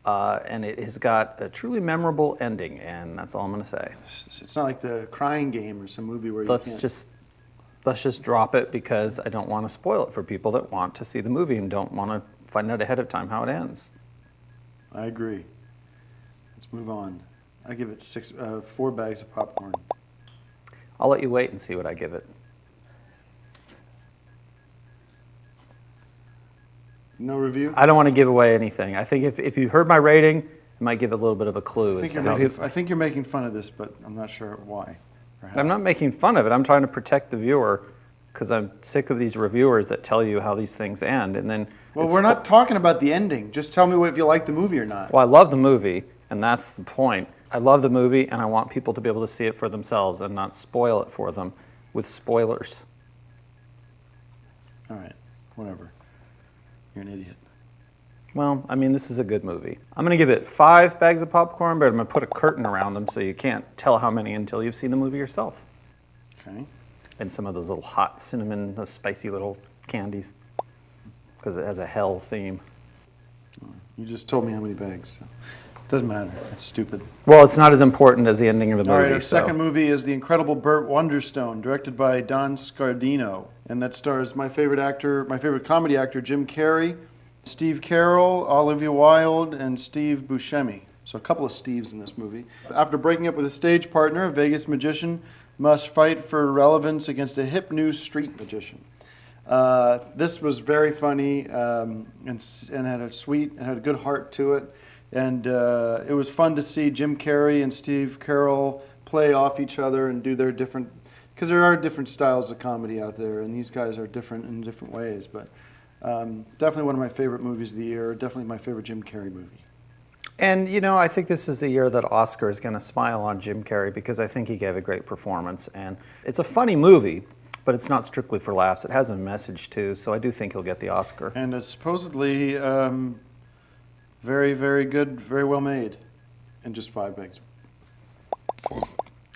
and it has got a truly memorable ending, and that's all I'm going to say. It's not like The Crying Game or some movie where you Let's can't. just drop it because I don't want to spoil it for people that want to see the movie and don't want to find out ahead of time how it ends. I agree. Let's move on. I give it 4 bags of popcorn. I'll let you wait and see what I give it. No review? I don't want to give away anything. I think if you heard my rating, it might give a little bit of a clue as to how this. I think you're making fun of this, but I'm not sure why. Or how. I'm not making fun of it. I'm trying to protect the viewer because I'm sick of these reviewers that tell you how these things end, and then. Well, we're not talking about the ending. Just tell me if you like the movie or not. Well, I love the movie, and that's the point. I love the movie, and I want people to be able to see it for themselves and not spoil it for them with spoilers. All right, whatever. You're an idiot. Well, I mean, this is a good movie. I'm going to give it 5 bags of popcorn, but I'm going to put a curtain around them so you can't tell how many until you've seen the movie yourself. Okay. And some of those little hot cinnamon, those spicy little candies, because it has a hell theme. You just told me how many bags. So. Doesn't matter. It's stupid. Well, it's not as important as the ending of the movie. All right, our second movie is The Incredible Burt Wonderstone, directed by Don Scardino. And that stars my favorite comedy actor, Jim Carrey, Steve Carell, Olivia Wilde, and Steve Buscemi. So a couple of Steves in this movie. After breaking up with a stage partner, a Vegas magician must fight for relevance against a hip new street magician. This was very funny and had a good heart to it. And it was fun to see Jim Carrey and Steve Carell play off each other and do their different, because there are different styles of comedy out there, and these guys are different in different ways. But definitely one of my favorite movies of the year, definitely my favorite Jim Carrey movie. And, I think this is the year that Oscar is going to smile on Jim Carrey because I think he gave a great performance. And it's a funny movie, but it's not strictly for laughs. It has a message, too, so I do think he'll get the Oscar. And it's supposedly very, very good, very well made, and just 5 bags.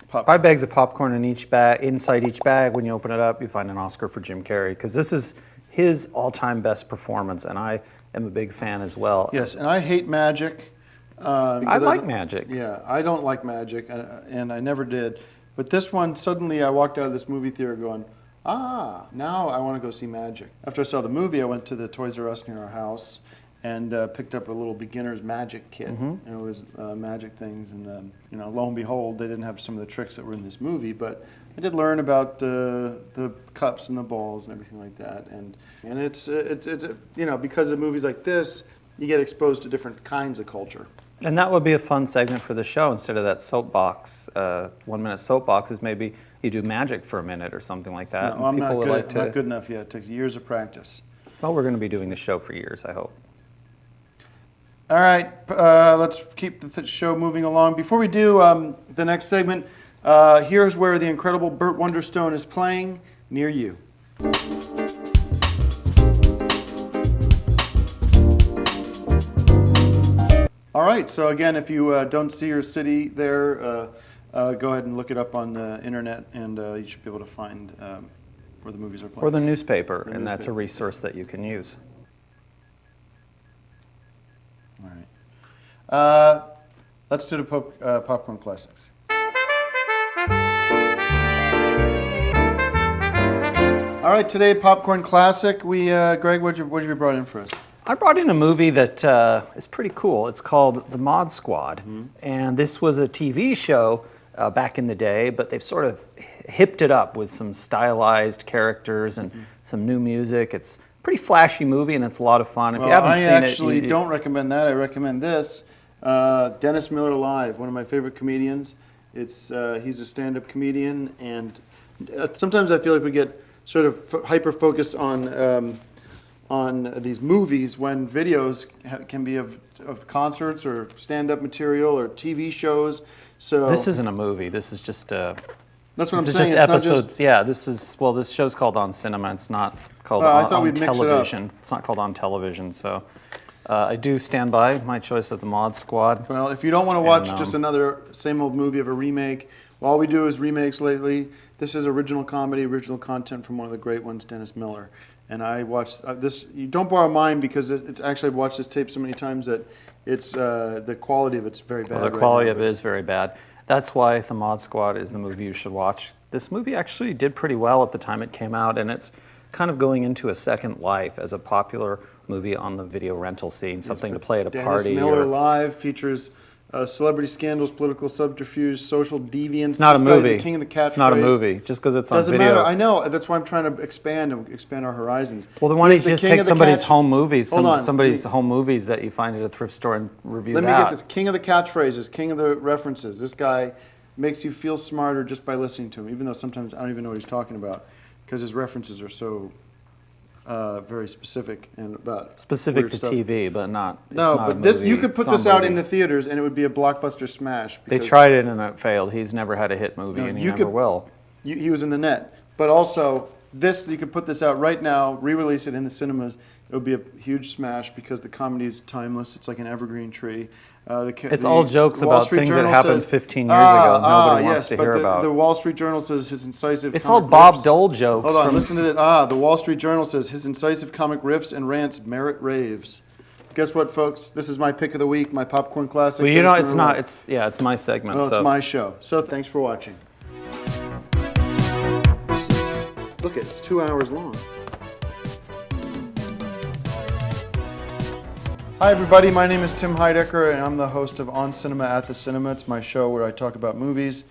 5 bags of popcorn in each bag. Inside each bag, when you open it up, you find an Oscar for Jim Carrey because this is his all-time best performance, and I am a big fan as well. Yes, and I hate magic, I because like don't- magic. Yeah, I don't like magic, and I never did. But this one, suddenly I walked out of this movie theater going, now I want to go see magic. After I saw the movie, I went to the Toys R Us near our house and picked up a little beginner's magic kit. And it was magic things, and lo and behold, they didn't have some of the tricks that were in this movie, but I did learn about the cups and the balls and everything like that. And it's because of movies like this, you get exposed to different kinds of culture. And that would be a fun segment for the show. Instead of that soapbox, 1 minute soapboxes, maybe you do magic for a minute or something like that. No, I'm people not would good, like to. not good enough yet. It takes years of practice. Well, we're going to be doing the show for years, I hope. All right, let's keep the show moving along. Before we do the next segment, here's where the incredible Burt Wonderstone is playing near you. All right, so again, if you don't see your city there, go ahead and look it up on the internet, and you should be able to find where the movies are playing. Or the newspaper, and that's a newspaper. resource that you can use. All right. Let's do the popcorn classics. All right, today popcorn classic. Greg, what have you brought in for us? I brought in a movie that is pretty cool. It's called The Mod Squad, and this was a TV show back in the day, but they've sort of hipped it up with some stylized characters and some new music. It's a pretty flashy movie, and it's a lot of fun. If you haven't seen it, I actually don't recommend that. I recommend this. Dennis Miller Live, one of my favorite comedians. He's a stand-up comedian, and sometimes I feel like we get sort of hyper-focused on these movies when videos can be of concerts or stand-up material or TV shows. So This isn't a movie. This is just that's what I'm this is saying. just It's not episodes. Yeah, this show's called On Cinema. It's not called I on thought we'd mix it up. television. It's not called On Television. So I do stand by my choice of The Mod Squad. Well, if you don't want to watch And, just another same old movie of a remake, all we do is remakes lately. This is original comedy, original content from one of the great ones, Dennis Miller. And I watched this. You don't borrow mine because it's actually I've watched this tape so many times that it's the quality of it's very bad. Well, the right quality now. of it is very bad. That's why The Mod Squad is the movie you should watch. This movie actually did pretty well at the time it came out, and it's kind of going into a second life as a popular movie on the video rental scene, something to play at a party. Dennis Miller or, Live features celebrity scandals, political subterfuge, social deviance. It's not a This guy's movie. The king of the catchphrase. It's not a movie. Just because it's on Doesn't video. matter. I know. That's why I'm trying to expand our horizons. Well, then why don't He's you the just king take of the somebody's catch- home movies, Hold on. somebody's home movies that you find at a thrift store and review Let that. me get this. King of the catchphrases, king of the references. This guy makes you feel smarter just by listening to him, even though sometimes I don't even know what he's talking about because his references are so very specific and about Specific weird to stuff. TV, but not. It's No, not a but this movie. you could put It's not this a out in movie. the theaters and it would be a blockbuster smash. They because tried it and it failed. He's never had a hit movie, No, and he you never could- will. He was in the net, but also this you could put this out right now, re-release it in the cinemas. It would be a huge smash because the comedy is timeless. It's like an evergreen tree. It's all jokes Wall about Street things that Journal happened says, 15 years ago. Nobody wants yes, to but hear the, about. The Wall Street Journal says his incisive. It's all comic Bob riffs- Dole jokes. Hold on, from, listen to that. The Wall Street Journal says his incisive comic riffs and rants merit raves. Guess what, folks? This is my pick of the week, my popcorn classic. Well, you know, Dennis it's Miller not. Live. It's my segment. No, so. it's my show. So thanks for watching. Look, it's 2 hours long. Hi, everybody. My name is Tim Heidecker, and I'm the host of On Cinema at the Cinema. It's my show where I talk about movies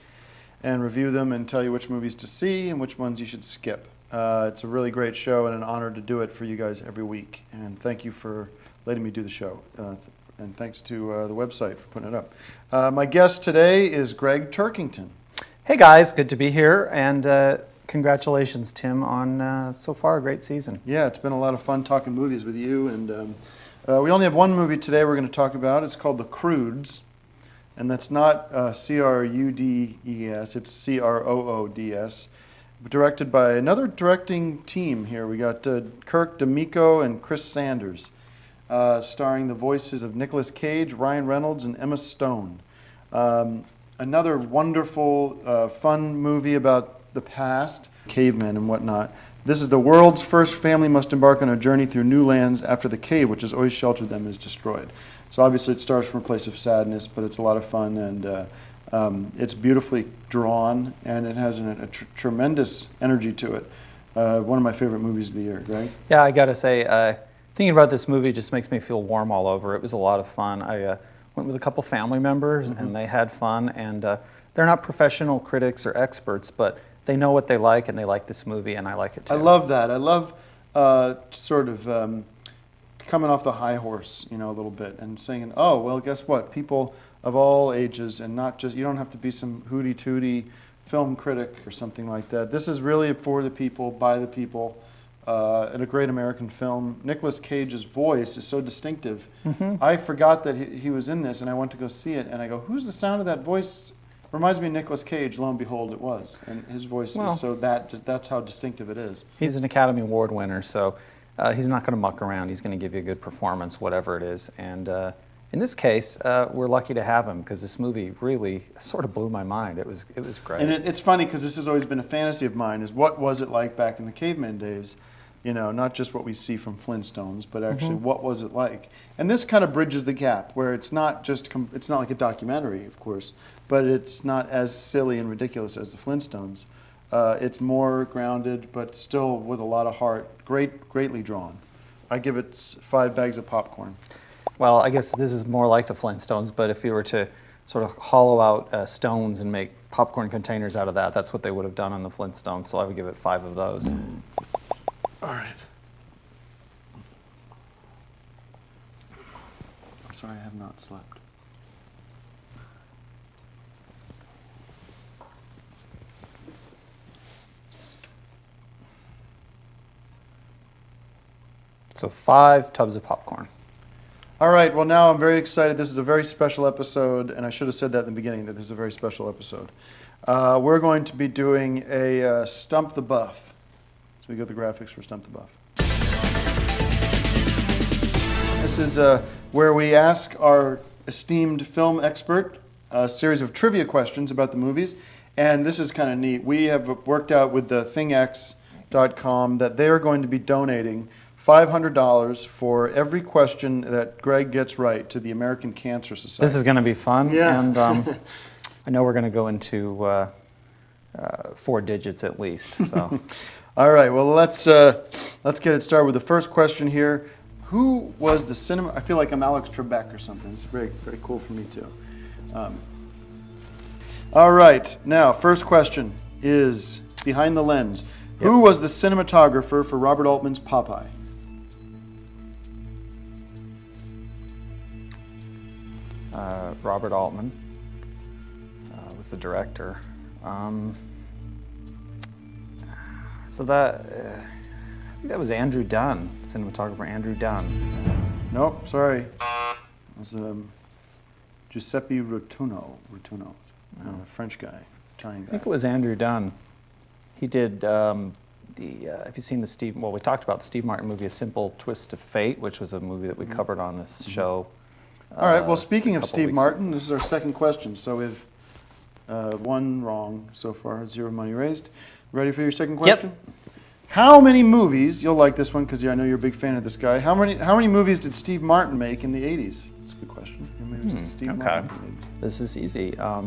and review them and tell you which movies to see and which ones you should skip. It's a really great show and an honor to do it for you guys every week. And thank you for letting me do the show. And thanks to the website for putting it up. My guest today is Greg Turkington. Hey guys, good to be here, and congratulations, Tim, on so far a great season. Yeah, it's been a lot of fun talking movies with you. And we only have one movie today we're going to talk about. It's called The Croods. And that's not Crudes, it's Croods. Directed by another directing team here. We got Kirk D'Amico and Chris Sanders, starring the voices of Nicolas Cage, Ryan Reynolds, and Emma Stone. Another wonderful, fun movie about the past, cavemen and whatnot. This is the world's first family must embark on a journey through new lands after the cave, which has always sheltered them, is destroyed. So obviously it starts from a place of sadness, but it's a lot of fun, and it's beautifully drawn, and it has a tremendous energy to it. One of my favorite movies of the year, right? Yeah, I gotta say, thinking about this movie just makes me feel warm all over. It was a lot of fun. I went with a couple family members, and they had fun, and they're not professional critics or experts, but they know what they like, and they like this movie, and I like it too. I love that. I love sort of coming off the high horse, a little bit, and saying, oh, well, guess what? People of all ages, and not just, you don't have to be some hooty-tooty film critic or something like that. This is really for the people, by the people, and a great American film. Nicolas Cage's voice is so distinctive. I forgot that he was in this, and I went to go see it, and I go, who's the sound of that voice? Reminds me of Nicolas Cage. Lo and behold, it was. And his voice is so that's how distinctive it is. He's an Academy Award winner, so he's not going to muck around. He's going to give you a good performance, whatever it is. And in this case, we're lucky to have him because this movie really sort of blew my mind. It was great. And it's funny because this has always been a fantasy of mine, is what was it like back in the caveman days? Not just what we see from Flintstones, but actually what was it like? And this kind of bridges the gap where it's not just, it's not like a documentary, of course, but it's not as silly and ridiculous as the Flintstones. It's more grounded, but still with a lot of heart, greatly drawn. I give it 5 bags of popcorn. Well, I guess this is more like the Flintstones, but if you were to sort of hollow out stones and make popcorn containers out of that, that's what they would have done on the Flintstones, so I would give it 5 of those. All right. I'm sorry, I have not slept. So 5 tubs of popcorn. All right, well, now I'm very excited. This is a very special episode, and I should have said that in the beginning, that this is a very special episode. We're going to be doing a Stump the Buff. So we got the graphics for Stump the Buff. This is where we ask our esteemed film expert a series of trivia questions about the movies, and this is kind of neat. We have worked out with the thingx.com that they're going to be donating $500 for every question that Greg gets right to the American Cancer Society. This is going to be fun, Yeah. and I know we're going to go into 4 digits at least. So, All right, well, let's get it started with the first question here. Who was the cinema? I feel like I'm Alex Trebek or something. It's very, very cool for me too. All right, now first question is behind the lens. Yep. Who was the cinematographer for Robert Altman's Popeye? Robert Altman was the director. So I think that was Andrew Dunn, cinematographer Andrew Dunn. Nope, sorry. It was Giuseppe Rotuno, a French guy, Italian I guy. think it was Andrew Dunn. He did have you seen we talked about the Steve Martin movie, A Simple Twist of Fate, which was a movie that we covered on this show. All right, well, speaking a of couple Steve weeks Martin, this is our second question. So we've 1 wrong so far, 0 money raised. Ready for your second question? Yep. How many movies, you'll like this one because I know you're a big fan of this guy, how many movies did Steve Martin make in the 80s? That's a good question. How many movies did Steve okay. Martin make in the 80s? This is easy. How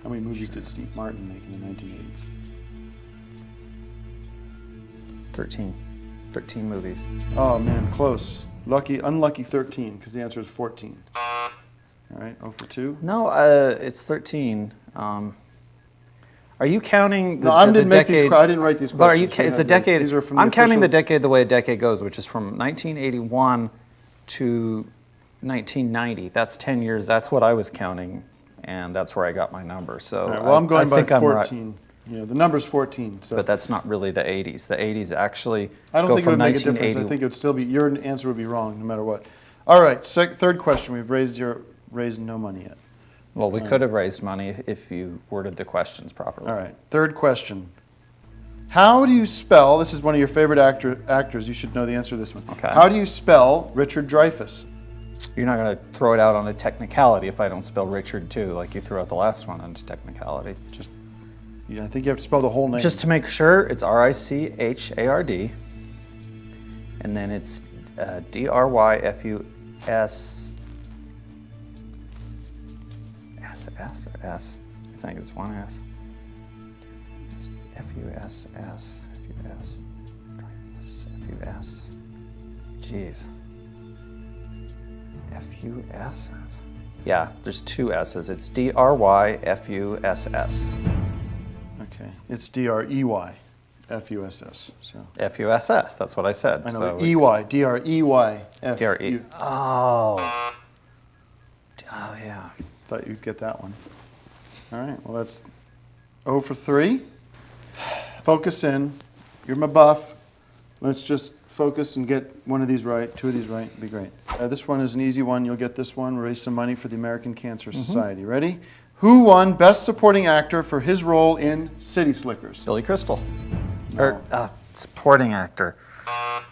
many movies did Steve Martin make in the 1980s? 13 movies. Oh man, close. Unlucky 13, because the answer is 14. All right, 0 for 2. No, it's 13. Are you counting the, No, I the didn't make decade? these. I didn't write these questions. But are you? so It's have the decade. These are from I'm the counting the official- decade the way a decade goes, which is from 1981 to 1990. That's 10 years. That's what I was counting, and that's where I got my number. So All right, well, I'm going I by think I'm 14. Yeah, the number's 14. So But that's not really the 80s. The 80s actually I don't go think it from would make a difference. 1980. I think it would still be, your answer would be wrong no matter what. All right, third question. We've raised no money yet. Well, we could have raised money if you worded the questions properly. All right, third question. How do you spell, this is one of your favorite actors, you should know the answer to this one. Okay. How do you spell Richard Dreyfuss? You're not going to throw it out on a technicality if I don't spell Richard too, like you threw out the last one on a technicality. Just, yeah, I think you have to spell the whole name. Just to make sure, it's Richard, and then it's Dryfus. S or S? I think it's one S. Fuss. Jeez. Fuss. Yeah, there's two S's. It's Dryfuss. Okay, it's Dreyfuss. So Fuss. That's what I said. I know So EY, Dreyf. DRE. Oh. Oh yeah. Thought you'd get that one. All right, well, that's 0 for 3. Focus in. You're my buff. Let's just focus and get one of these right, 2 of these right. It'd be great. This one is an easy one. You'll get this one. Raise some money for the American Cancer Society. Ready? Who won Best Supporting Actor for his role in City Slickers? Billy Crystal. No. Or supporting actor. All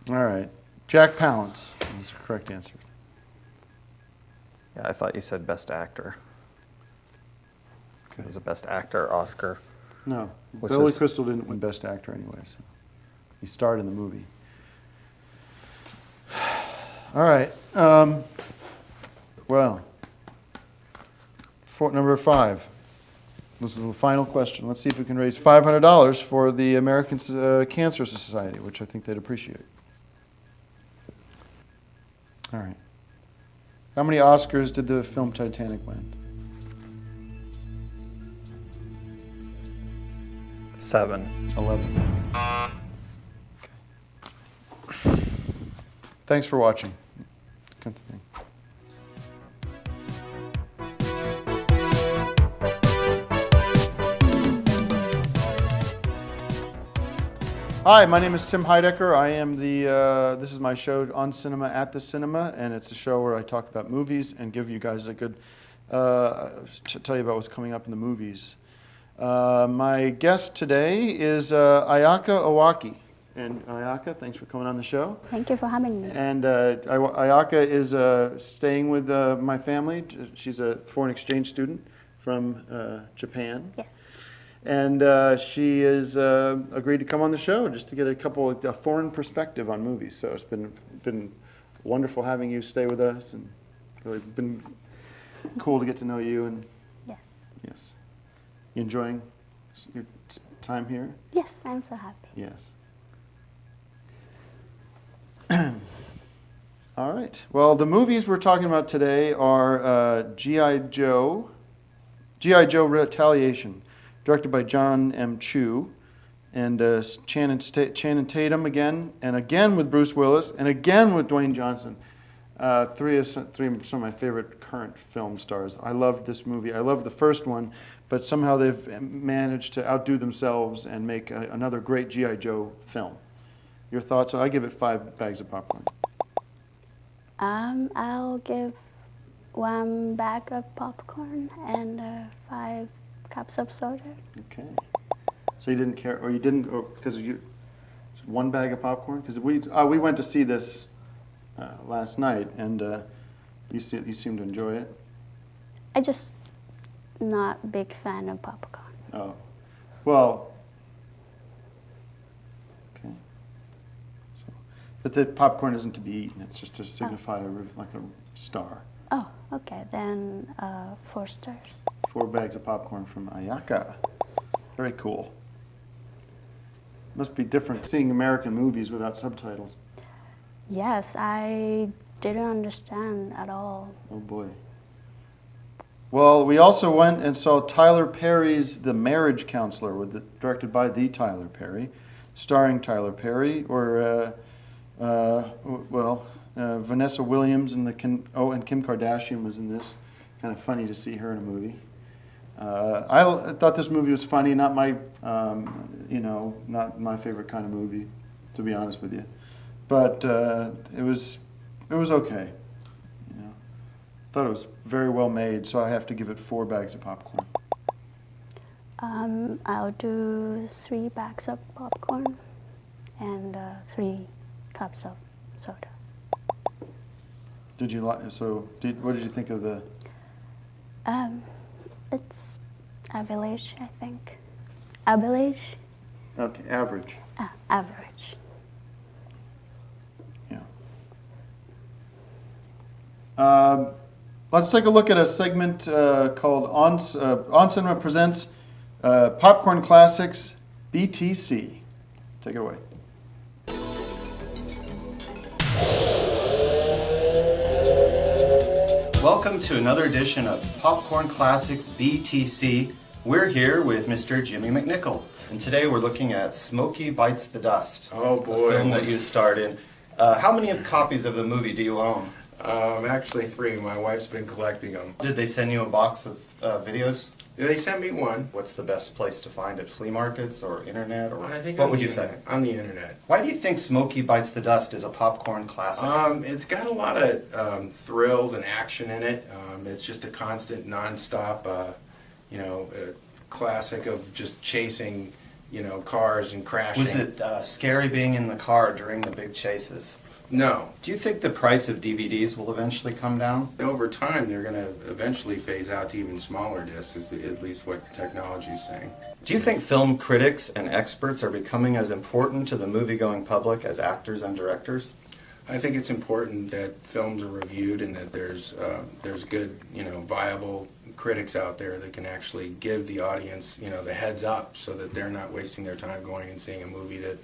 right. Jack Palance is the correct answer. Yeah, I thought you said best actor. Okay. It was a best actor Oscar. No, Which Billy is- Crystal didn't win Best Actor anyway. So he starred in the movie. All right. Well, number 5. This is the final question. Let's see if we can raise $500 for the American Cancer Society, which I think they'd appreciate. All right. How many Oscars did the film Titanic win? 7. 11. Okay. Thanks for watching. Continue. Hi, my name is Tim Heidecker. I am this is my show On Cinema at the Cinema, and it's a show where I talk about movies and give you guys a good, tell you about what's coming up in the movies. My guest today is Ayaka Owaki. And Ayaka, thanks for coming on the show. Thank you for having me. And Ayaka is staying with my family. She's a foreign exchange student from Japan. Yes. And she has agreed to come on the show just to get a foreign perspective on movies. So it's been wonderful having you stay with us, and really been cool to get to know you. And Yes. yes, you enjoying your time here? Yes, I'm so happy. Yes. All right. Well, the movies we're talking about today are G.I. Joe Retaliation, directed by John M. Chu, and Channing Tatum again, and again with Bruce Willis, and again with Dwayne Johnson. Three of some of my favorite current film stars. I loved this movie. I loved the first one, but somehow they've managed to outdo themselves and make another great G.I. Joe film. Your thoughts? I give it 5 bags of popcorn. I'll give 1 bag of popcorn and 5 cups of soda. Okay. So you didn't care, or you didn't, because you 1 bag of popcorn? Because we went to see this last night, and you seem to enjoy it. I just not a big fan of popcorn. Oh, well. Okay. So, but the popcorn isn't to be eaten; it's just to signify like a star. Oh, okay, then 4 stars. 4 bags of popcorn from Ayaka. Very cool. Must be different seeing American movies without subtitles. Yes, I didn't understand at all. Oh boy. Well, we also went and saw Tyler Perry's The Marriage Counselor, directed by the Tyler Perry, starring Tyler Perry, or Vanessa Williams and Kim Kardashian was in this. Kind of funny to see her in a movie. I thought this movie was funny, not my favorite kind of movie, to be honest with you. But it was okay. You know, thought it was very well made, so I have to give it 4 bags of popcorn. I'll do 3 bags of popcorn and 3 cups of soda. Did you like? So, what did you think of the? It's average, I think. Average? Okay, average. Average. Yeah. Let's take a look at a segment called On Cinema Presents Popcorn Classics BTC. Take it away. Welcome to another edition of Popcorn Classics BTC. We're here with Mr. Jimmy McNichol, and today we're looking at Smokey Bites the Dust. Oh boy. The film that you starred in. How many copies of the movie do you own? Actually 3. My wife's been collecting them. Did they send you a box of videos? They sent me one. What's the best place to find it? Flea markets or internet? Or I think what on would the you say? internet. On the internet. Why do you think Smokey Bites the Dust is a popcorn classic? It's got a lot of thrills and action in it. It's just a constant, non-stop, classic of just chasing, cars and crashing. Was it scary being in the car during the big chases? No. Do you think the price of DVDs will eventually come down? Over time, they're going to eventually phase out to even smaller discs, is at least what technology is saying. Do you think film critics and experts are becoming as important to the movie-going public as actors and directors? I think it's important that films are reviewed and that there's good, viable critics out there that can actually give the audience, the heads up so that they're not wasting their time going and seeing a movie that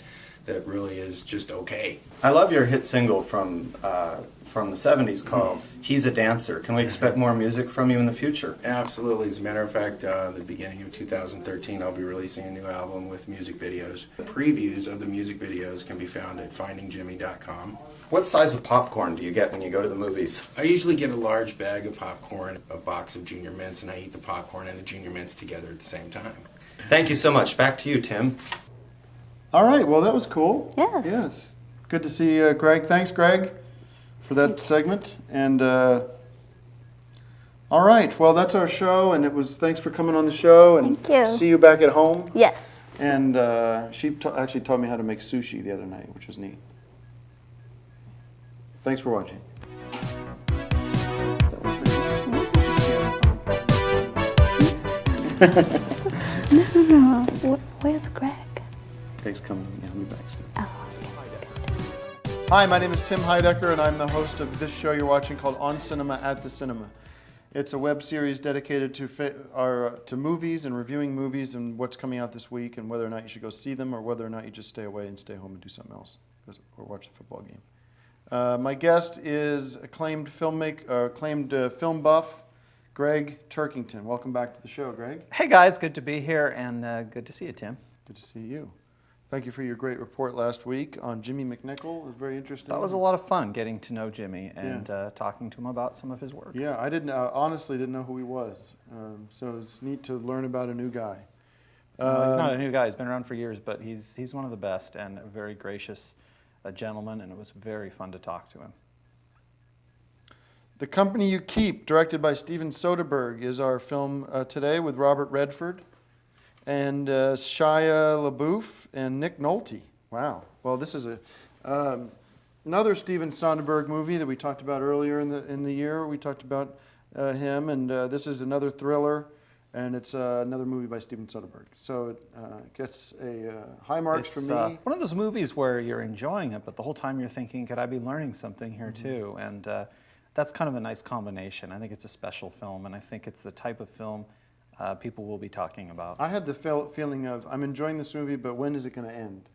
really is just okay. I love your hit single from the 70s called He's a Dancer. Can we expect more music from you in the future? Absolutely. As a matter of fact, the beginning of 2013, I'll be releasing a new album with music videos. The previews of the music videos can be found at findingjimmy.com. What size of popcorn do you get when you go to the movies? I usually get a large bag of popcorn, a box of Junior Mints, and I eat the popcorn and the Junior Mints together at the same time. Thank you so much. Back to you, Tim. All right. Well, that was cool. Yes. Yes. Good to see Greg. Thanks, Greg, for that segment. And all right. Well, that's our show, and thanks for coming on the show. And Thank you. See you back at home. Yes. And she actually taught me how to make sushi the other night, which was neat. Thanks for watching. No. Where's Greg? Greg's coming. Yeah, he'll be back soon. Oh, okay. Hi, my name is Tim Heidecker, and I'm the host of this show you're watching called On Cinema at the Cinema. It's a web series dedicated to movies and reviewing movies and what's coming out this week and whether or not you should go see them or whether or not you just stay away and stay home and do something else or watch a football game. My guest is acclaimed film buff, Greg Turkington. Welcome back to the show, Greg. Hey guys, good to be here and good to see you, Tim. Good to see you. Thank you for your great report last week on Jimmy McNichol. It was very interesting. That was a lot of fun getting to know Jimmy and talking to him about some of his work. Yeah, I honestly didn't know who he was. So it was neat to learn about a new guy. He's not a new guy. He's been around for years, but he's one of the best and a very gracious gentleman, and it was very fun to talk to him. The Company You Keep, directed by Steven Soderbergh, is our film today with Robert Redford and Shia LaBeouf and Nick Nolte. Wow. Well, this is another Steven Soderbergh movie that we talked about earlier in the year. We talked about him, and this is another thriller, and it's another movie by Steven Soderbergh. So it gets high marks from me. One of those movies where you're enjoying it, but the whole time you're thinking, could I be learning something here too? And that's kind of a nice combination. I think it's a special film, and I think it's the type of film people will be talking about. I had the feeling of, I'm enjoying this movie, but when is it going to end?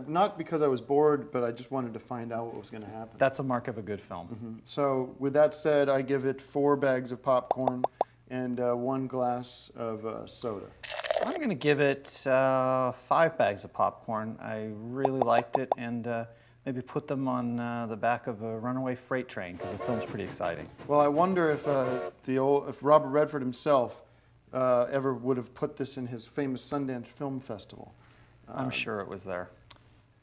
Not because I was bored, but I just wanted to find out what was going to happen. That's a mark of a good film. Mm-hmm. So with that said, I give it 4 bags of popcorn and 1 glass of soda. I'm going to give it 5 bags of popcorn. I really liked it, and maybe put them on the back of a runaway freight train, because the film's pretty exciting. Well, I wonder if Robert Redford himself ever would have put this in his famous Sundance Film Festival. I'm sure it was there.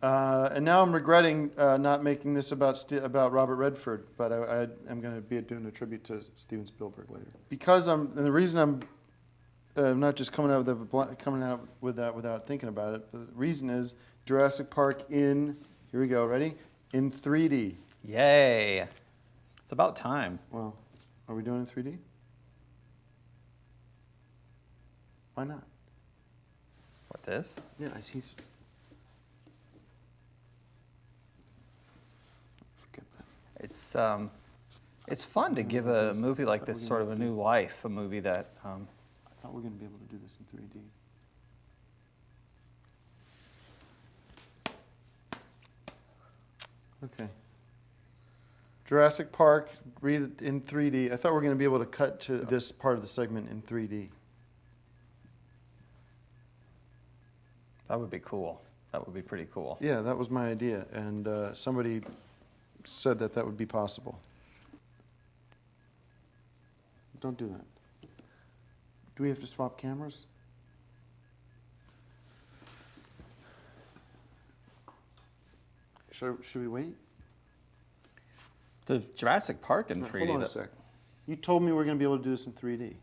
And now I'm regretting not making this about Robert Redford, but I'm going to be doing a tribute to Steven Spielberg later. And the reason I'm not just coming out with that without thinking about it. The reason is Jurassic Park here we go, ready? In 3D. Yay! It's about time. Well, are we doing it in 3D? Why not? What, this? Yeah, he's. Forget that. It's fun to give a movie like this sort of a new life, a movie that, I thought we were going to be able to do this in 3D. Okay. Jurassic Park, read it in 3D. I thought we were going to be able to cut to this part of the segment in 3D. that would be cool. That would be pretty cool. Yeah, that was my idea, and somebody said that that would be possible. Don't do that. Do we have to swap cameras? Should we wait? The Jurassic Park in No, 3D. hold on a sec. You told me we were going to be able to do this in 3D.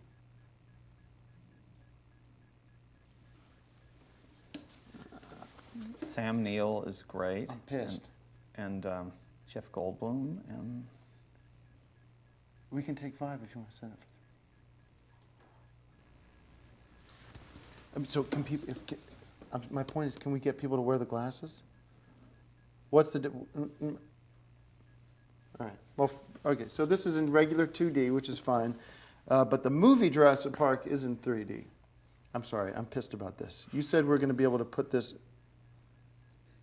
Sam Neill is great. I'm pissed. And Jeff Goldblum. And We can take 5 if you want to set it for 3. So can people? My point is, can we get people to wear the glasses? What's the? All right. Well, okay. So this is in regular 2D, which is fine, but the movie Jurassic Park is in 3D. I'm sorry. I'm pissed about this. You said we're going to be able to put this.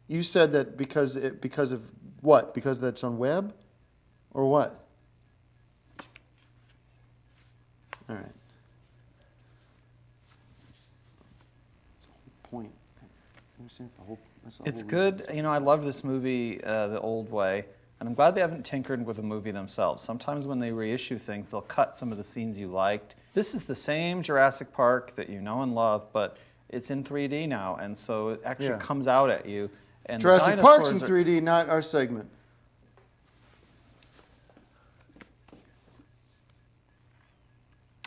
You said that because of what? Because that's on web, or what? All right. That's the whole point. You understand? That's the it's whole good. reason. You know, I love this movie the old way. And I'm glad they haven't tinkered with the movie themselves. Sometimes when they reissue things, they'll cut some of the scenes you liked. This is the same Jurassic Park that you know and love, but it's in 3D now, and so it actually comes out at you. And the Jurassic Park's in dinosaurs 3D, not our segment.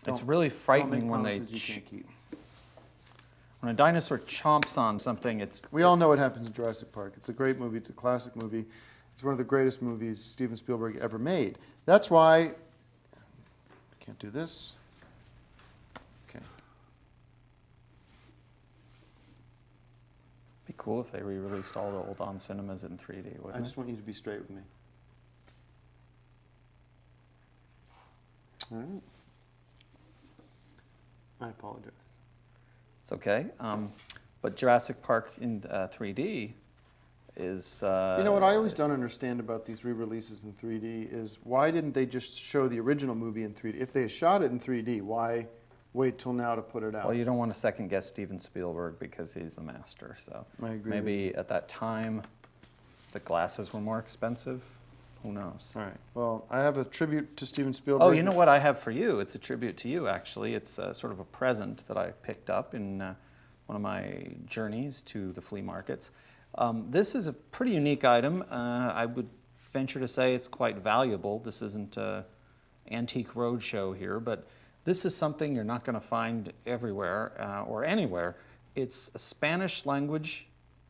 It's really frightening Don't when make they promises you can't keep. when a dinosaur chomps on something. We all know what happens in Jurassic Park. It's a great movie. It's a classic movie. It's one of the greatest movies Steven Spielberg ever made. That's why I can't do this. Okay. be cool if they re-released all the old on cinemas in 3D, wouldn't I it? just want you to be straight with me. All right. I apologize. It's okay. But Jurassic Park in 3D is. You know what I always don't understand about these re-releases in 3D is why didn't they just show the original movie in 3D? If they shot it in 3D, why wait till now to put it out? Well, you don't want to second guess Steven Spielberg because he's the master. So I agree maybe at that time the glasses were more expensive. Who knows? All right. Well, I have a tribute to Steven Spielberg. Oh, you know what I have for you? It's a tribute to you, actually. It's sort of a present that I picked up in one of my journeys to the flea markets. This is a pretty unique item. I would venture to say it's quite valuable. This isn't an antique roadshow here, but this is something you're not going to find everywhere or anywhere. It's a Spanish language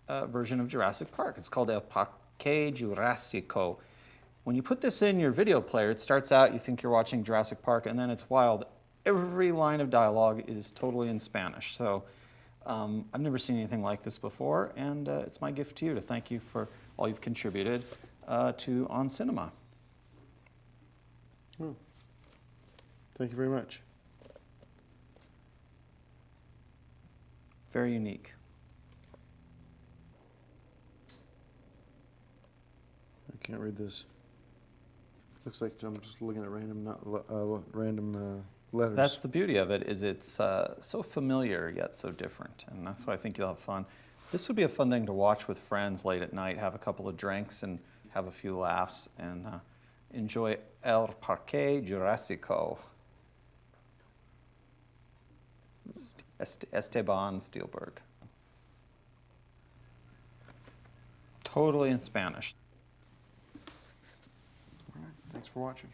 version of Jurassic Park. It's called El Parque Jurásico. When you put this in your video player, it starts out, you think you're watching Jurassic Park, and then it's wild. Every line of dialogue is totally in Spanish. So I've never seen anything like this before, and it's my gift to you to thank you for all you've contributed to On Cinema. Oh. Thank you very much. Very unique. I can't read this. Looks like I'm just looking at random letters. That's the beauty of it, is it's so familiar yet so different, and that's why I think you'll have fun. This would be a fun thing to watch with friends late at night, have a couple of drinks and have a few laughs, and enjoy El Parque Jurásico. Esteban Spielberg. Totally in Spanish. All right. Thanks for watching.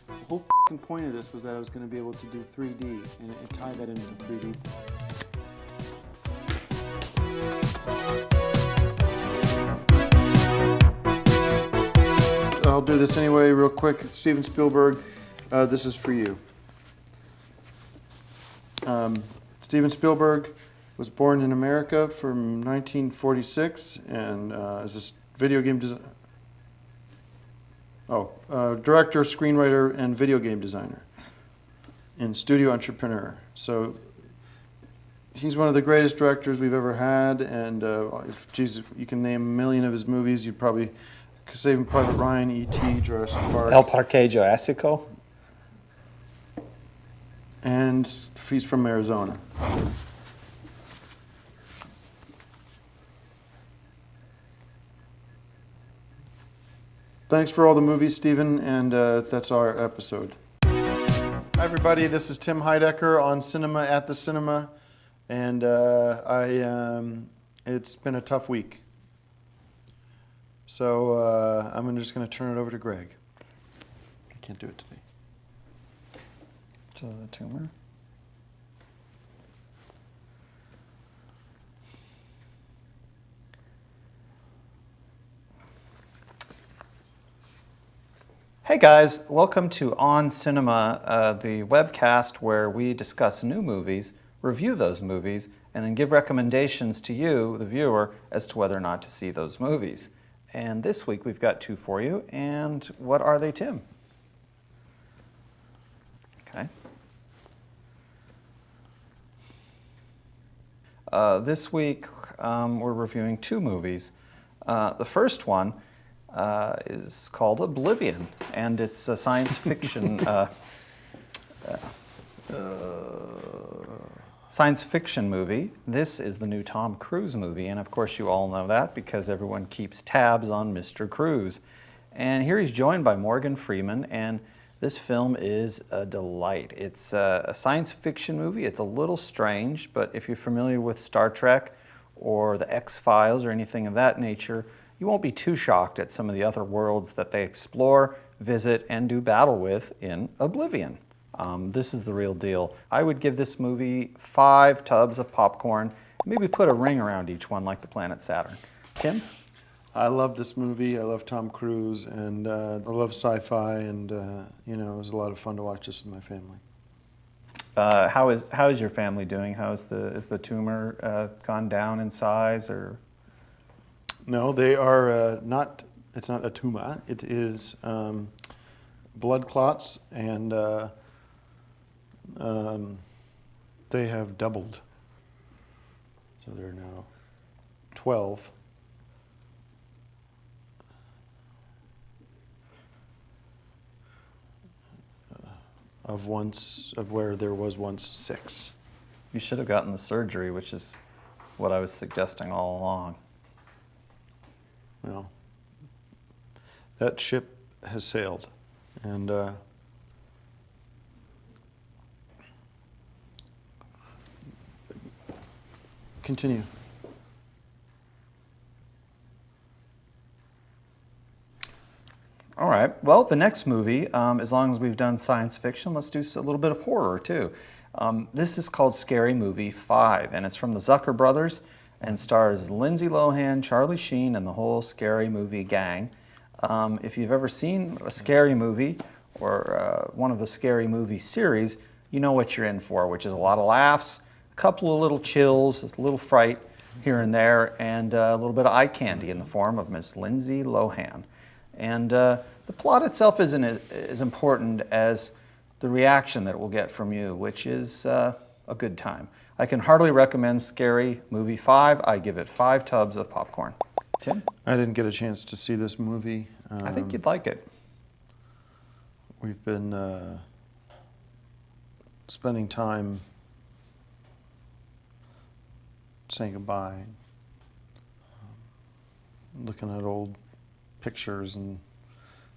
The whole point of this was that I was going to be able to do 3D and tie that into the 3D thing. I'll do this anyway, real quick. Steven Spielberg, this is for you. Steven Spielberg was born in America from 1946 and is a video game director, screenwriter, and video game designer and studio entrepreneur. So he's one of the greatest directors we've ever had, and if you can name a million of his movies, you'd probably Saving Private Ryan, E.T., Jurassic Park. El Parque Jurásico. And he's from Arizona. Thanks for all the movies, Stephen, and that's our episode. Hi, everybody. This is Tim Heidecker on Cinema at the Cinema, and it's been a tough week. So I'm just going to turn it over to Greg. I can't do it today. So the tumor. Hey guys, welcome to On Cinema, the webcast where we discuss new movies, review those movies, and then give recommendations to you, the viewer, as to whether or not to see those movies. And this week we've got two for you, and what are they, Tim? Okay. This week we're reviewing two movies. The first one is called Oblivion, and it's a science fiction science fiction movie. This is the new Tom Cruise movie, and of course you all know that because everyone keeps tabs on Mr. Cruise. And here he's joined by Morgan Freeman, and this film is a delight. It's a science fiction movie. It's a little strange, but if you're familiar with Star Trek or the X-Files or anything of that nature, you won't be too shocked at some of the other worlds that they explore, visit, and do battle with in Oblivion. This is the real deal. I would give this movie 5 tubs of popcorn, maybe put a ring around each one like the planet Saturn. Tim? I love this movie. I love Tom Cruise, and I love sci-fi, and it was a lot of fun to watch this with my family. How is your family doing? Is the tumor gone down in size, or? No, they are not. It's not a tumor. It is blood clots, and they have doubled. So they're now 12. Of where there was once 6. You should have gotten the surgery, which is what I was suggesting all along. Well, that ship has sailed, and continue. All right. Well, the next movie, as long as we've done science fiction, let's do a little bit of horror too. This is called Scary Movie 5, and it's from the Zucker brothers and stars Lindsay Lohan, Charlie Sheen, and the whole Scary Movie gang. If you've ever seen a scary movie or one of the Scary Movie series, you know what you're in for, which is a lot of laughs, a couple of little chills, a little fright here and there, and a little bit of eye candy in the form of Miss Lindsay Lohan. And the plot itself isn't as important as the reaction that it will get from you, which is a good time. I can heartily recommend Scary Movie 5. I give it 5 tubs of popcorn. Tim? I didn't get a chance to see this movie. I think you'd like it. We've been spending time saying goodbye, looking at old pictures and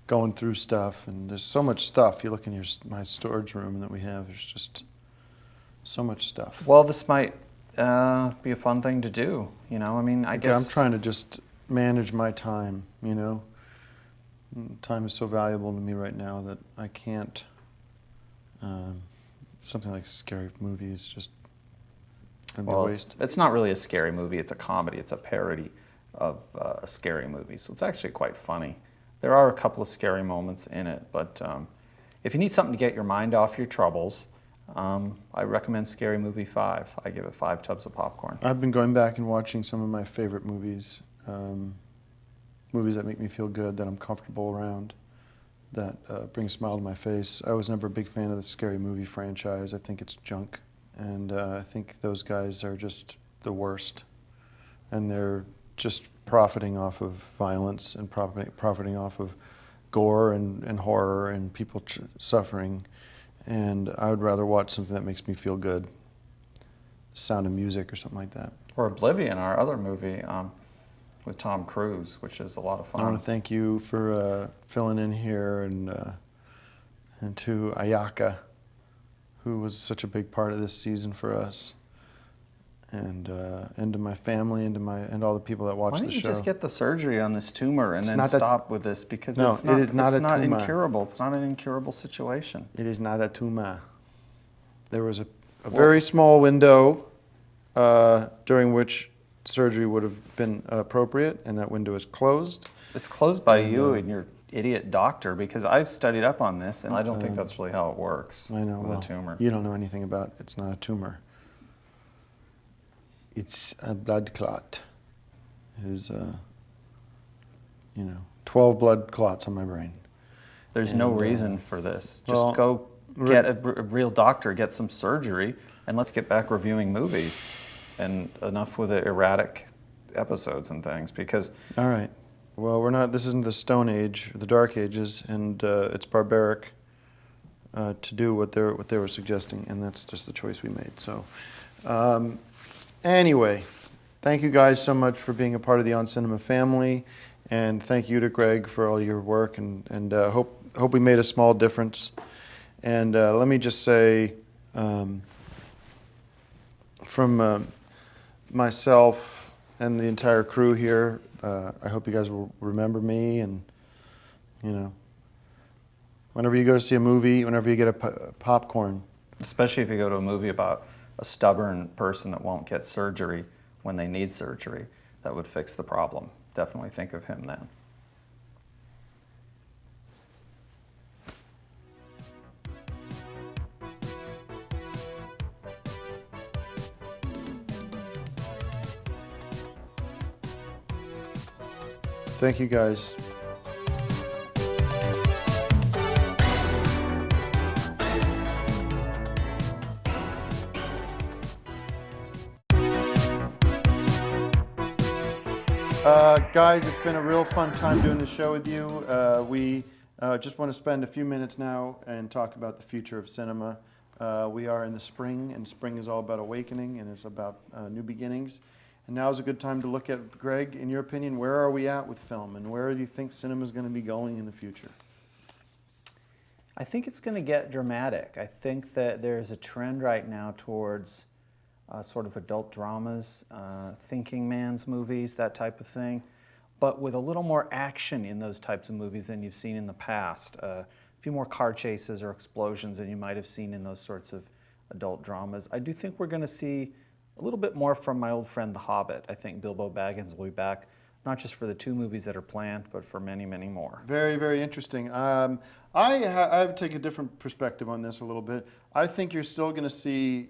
going through stuff, and there's so much stuff. You look in my storage room that we have, there's just so much stuff. Well, this might be a fun thing to do, I guess... I'm trying to just manage my time, Time is so valuable to me right now that I can't... something like a scary movie is just going to be a waste. It's not really a scary movie, it's a comedy. It's a parody of a scary movie, so it's actually quite funny. There are a couple of scary moments in it, but if you need something to get your mind off your troubles, I recommend Scary Movie 5. I give it 5 tubs of popcorn. I've been going back and watching some of my favorite movies, movies that make me feel good, that I'm comfortable around, that bring a smile to my face. I was never a big fan of the Scary Movie franchise. I think it's junk, and I think those guys are just the worst, and they're just profiting off of violence and profiting off of gore and horror and people suffering. And I would rather watch something that makes me feel good, Sound of Music or something like that. Or Oblivion, our other movie with Tom Cruise, which is a lot of fun. I want to thank you for filling in here, and to Ayaka, who was such a big part of this season for us, and to my family, and all the people that watch Why the don't you show. just get the surgery on this tumor and It's then not that- stop with this, because No, it's not, it is not it's a not tumor. incurable. It's not an incurable situation. It is not a tumor. There was a very small window during which surgery would have been appropriate, and that window is closed. It's closed by you and your idiot doctor, because I've studied up on this, and I don't think that's really how it works I know. with Well, a tumor. you don't know anything about it. It's not a tumor. It's a blood clot. It is, 12 blood clots on my brain. There's no reason for this. Just well, go get a real doctor, get some surgery, and let's get back reviewing movies. And enough with the erratic episodes and things, because All right. Well, we're not. This isn't the Stone Age, the Dark Ages, and it's barbaric to do what they were suggesting, and that's just the choice we made. So, anyway, thank you guys so much for being a part of the On Cinema family, and thank you to Greg for all your work, and hope we made a small difference. And let me just say, from myself and the entire crew here, I hope you guys will remember me, and whenever you go to see a movie, whenever you get a popcorn, especially if you go to a movie about a stubborn person that won't get surgery when they need surgery, that would fix the problem. Definitely think of him then. thank you guys. Guys, it's been a real fun time doing the show with you. We just want to spend a few minutes now and talk about the future of cinema. We are in the spring, and spring is all about awakening, and it's about new beginnings. And now is a good time to look at, Greg, in your opinion, where are we at with film, and where do you think cinema is going to be going in the future? I think it's going to get dramatic. I think that there's a trend right now towards sort of adult dramas, thinking man's movies, that type of thing, but with a little more action in those types of movies than you've seen in the past. A few more car chases or explosions than you might have seen in those sorts of adult dramas. I do think we're going to see a little bit more from my old friend The Hobbit. I think Bilbo Baggins will be back, not just for the 2 movies that are planned, but for many, many more. Very, very interesting. I take a different perspective on this a little bit. I think you're still going to see,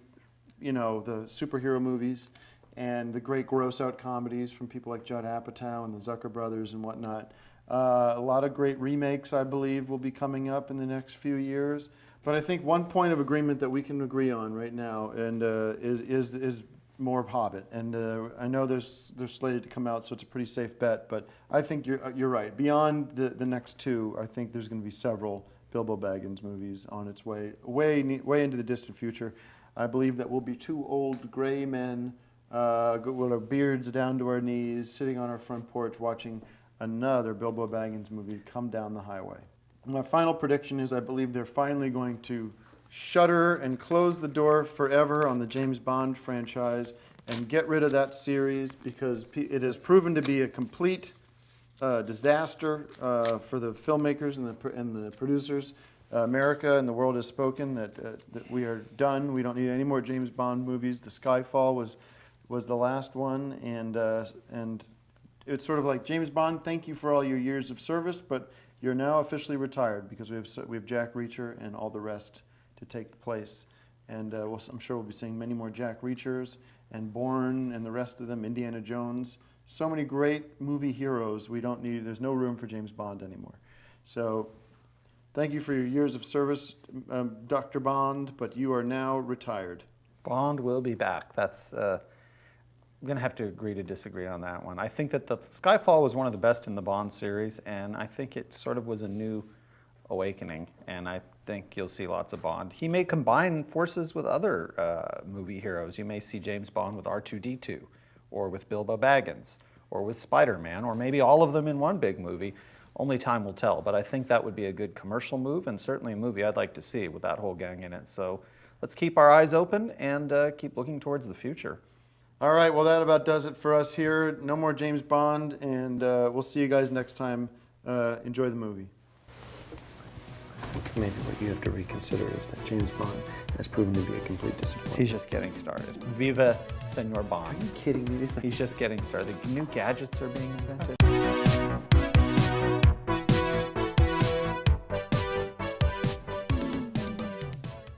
the superhero movies and the great gross-out comedies from people like Judd Apatow and the Zucker brothers and whatnot. A lot of great remakes, I believe, will be coming up in the next few years. But I think one point of agreement that we can agree on right now and is more Hobbit. And I know they're slated to come out, so it's a pretty safe bet. But I think you're right. Beyond the next 2, I think there's going to be several Bilbo Baggins movies on its way into the distant future. I believe that we'll be 2 old gray men with our beards down to our knees, sitting on our front porch watching another Bilbo Baggins movie come down the highway. My final prediction is I believe they're finally going to shutter and close the door forever on the James Bond franchise and get rid of that series, because it has proven to be a complete disaster for the filmmakers and the producers. America and the world has spoken that we are done. We don't need any more James Bond movies. The Skyfall was the last one, and it's sort of like James Bond. Thank you for all your years of service, but you're now officially retired because we have Jack Reacher and all the rest to take the place. And I'm sure we'll be seeing many more Jack Reachers and Bourne and the rest of them, Indiana Jones. So many great movie heroes. There's no room for James Bond anymore. So thank you for your years of service, Dr. Bond, but you are now retired. Bond will be back. That's I'm going to have to agree to disagree on that one. I think that the Skyfall was one of the best in the Bond series, and I think it sort of was a new awakening, and I think you'll see lots of Bond. He may combine forces with other movie heroes. You may see James Bond with R2-D2, or with Bilbo Baggins, or with Spider-Man, or maybe all of them in one big movie. Only time will tell, but I think that would be a good commercial move, and certainly a movie I'd like to see with that whole gang in it. So let's keep our eyes open and keep looking towards the future. All right, well, that about does it for us here. No more James Bond, and we'll see you guys next time. Enjoy the movie. I think maybe what you have to reconsider is that James Bond has proven to be a complete disappointment. He's just getting started. Viva Senor Bond. Are you kidding me? He's just getting started. New gadgets are being invented.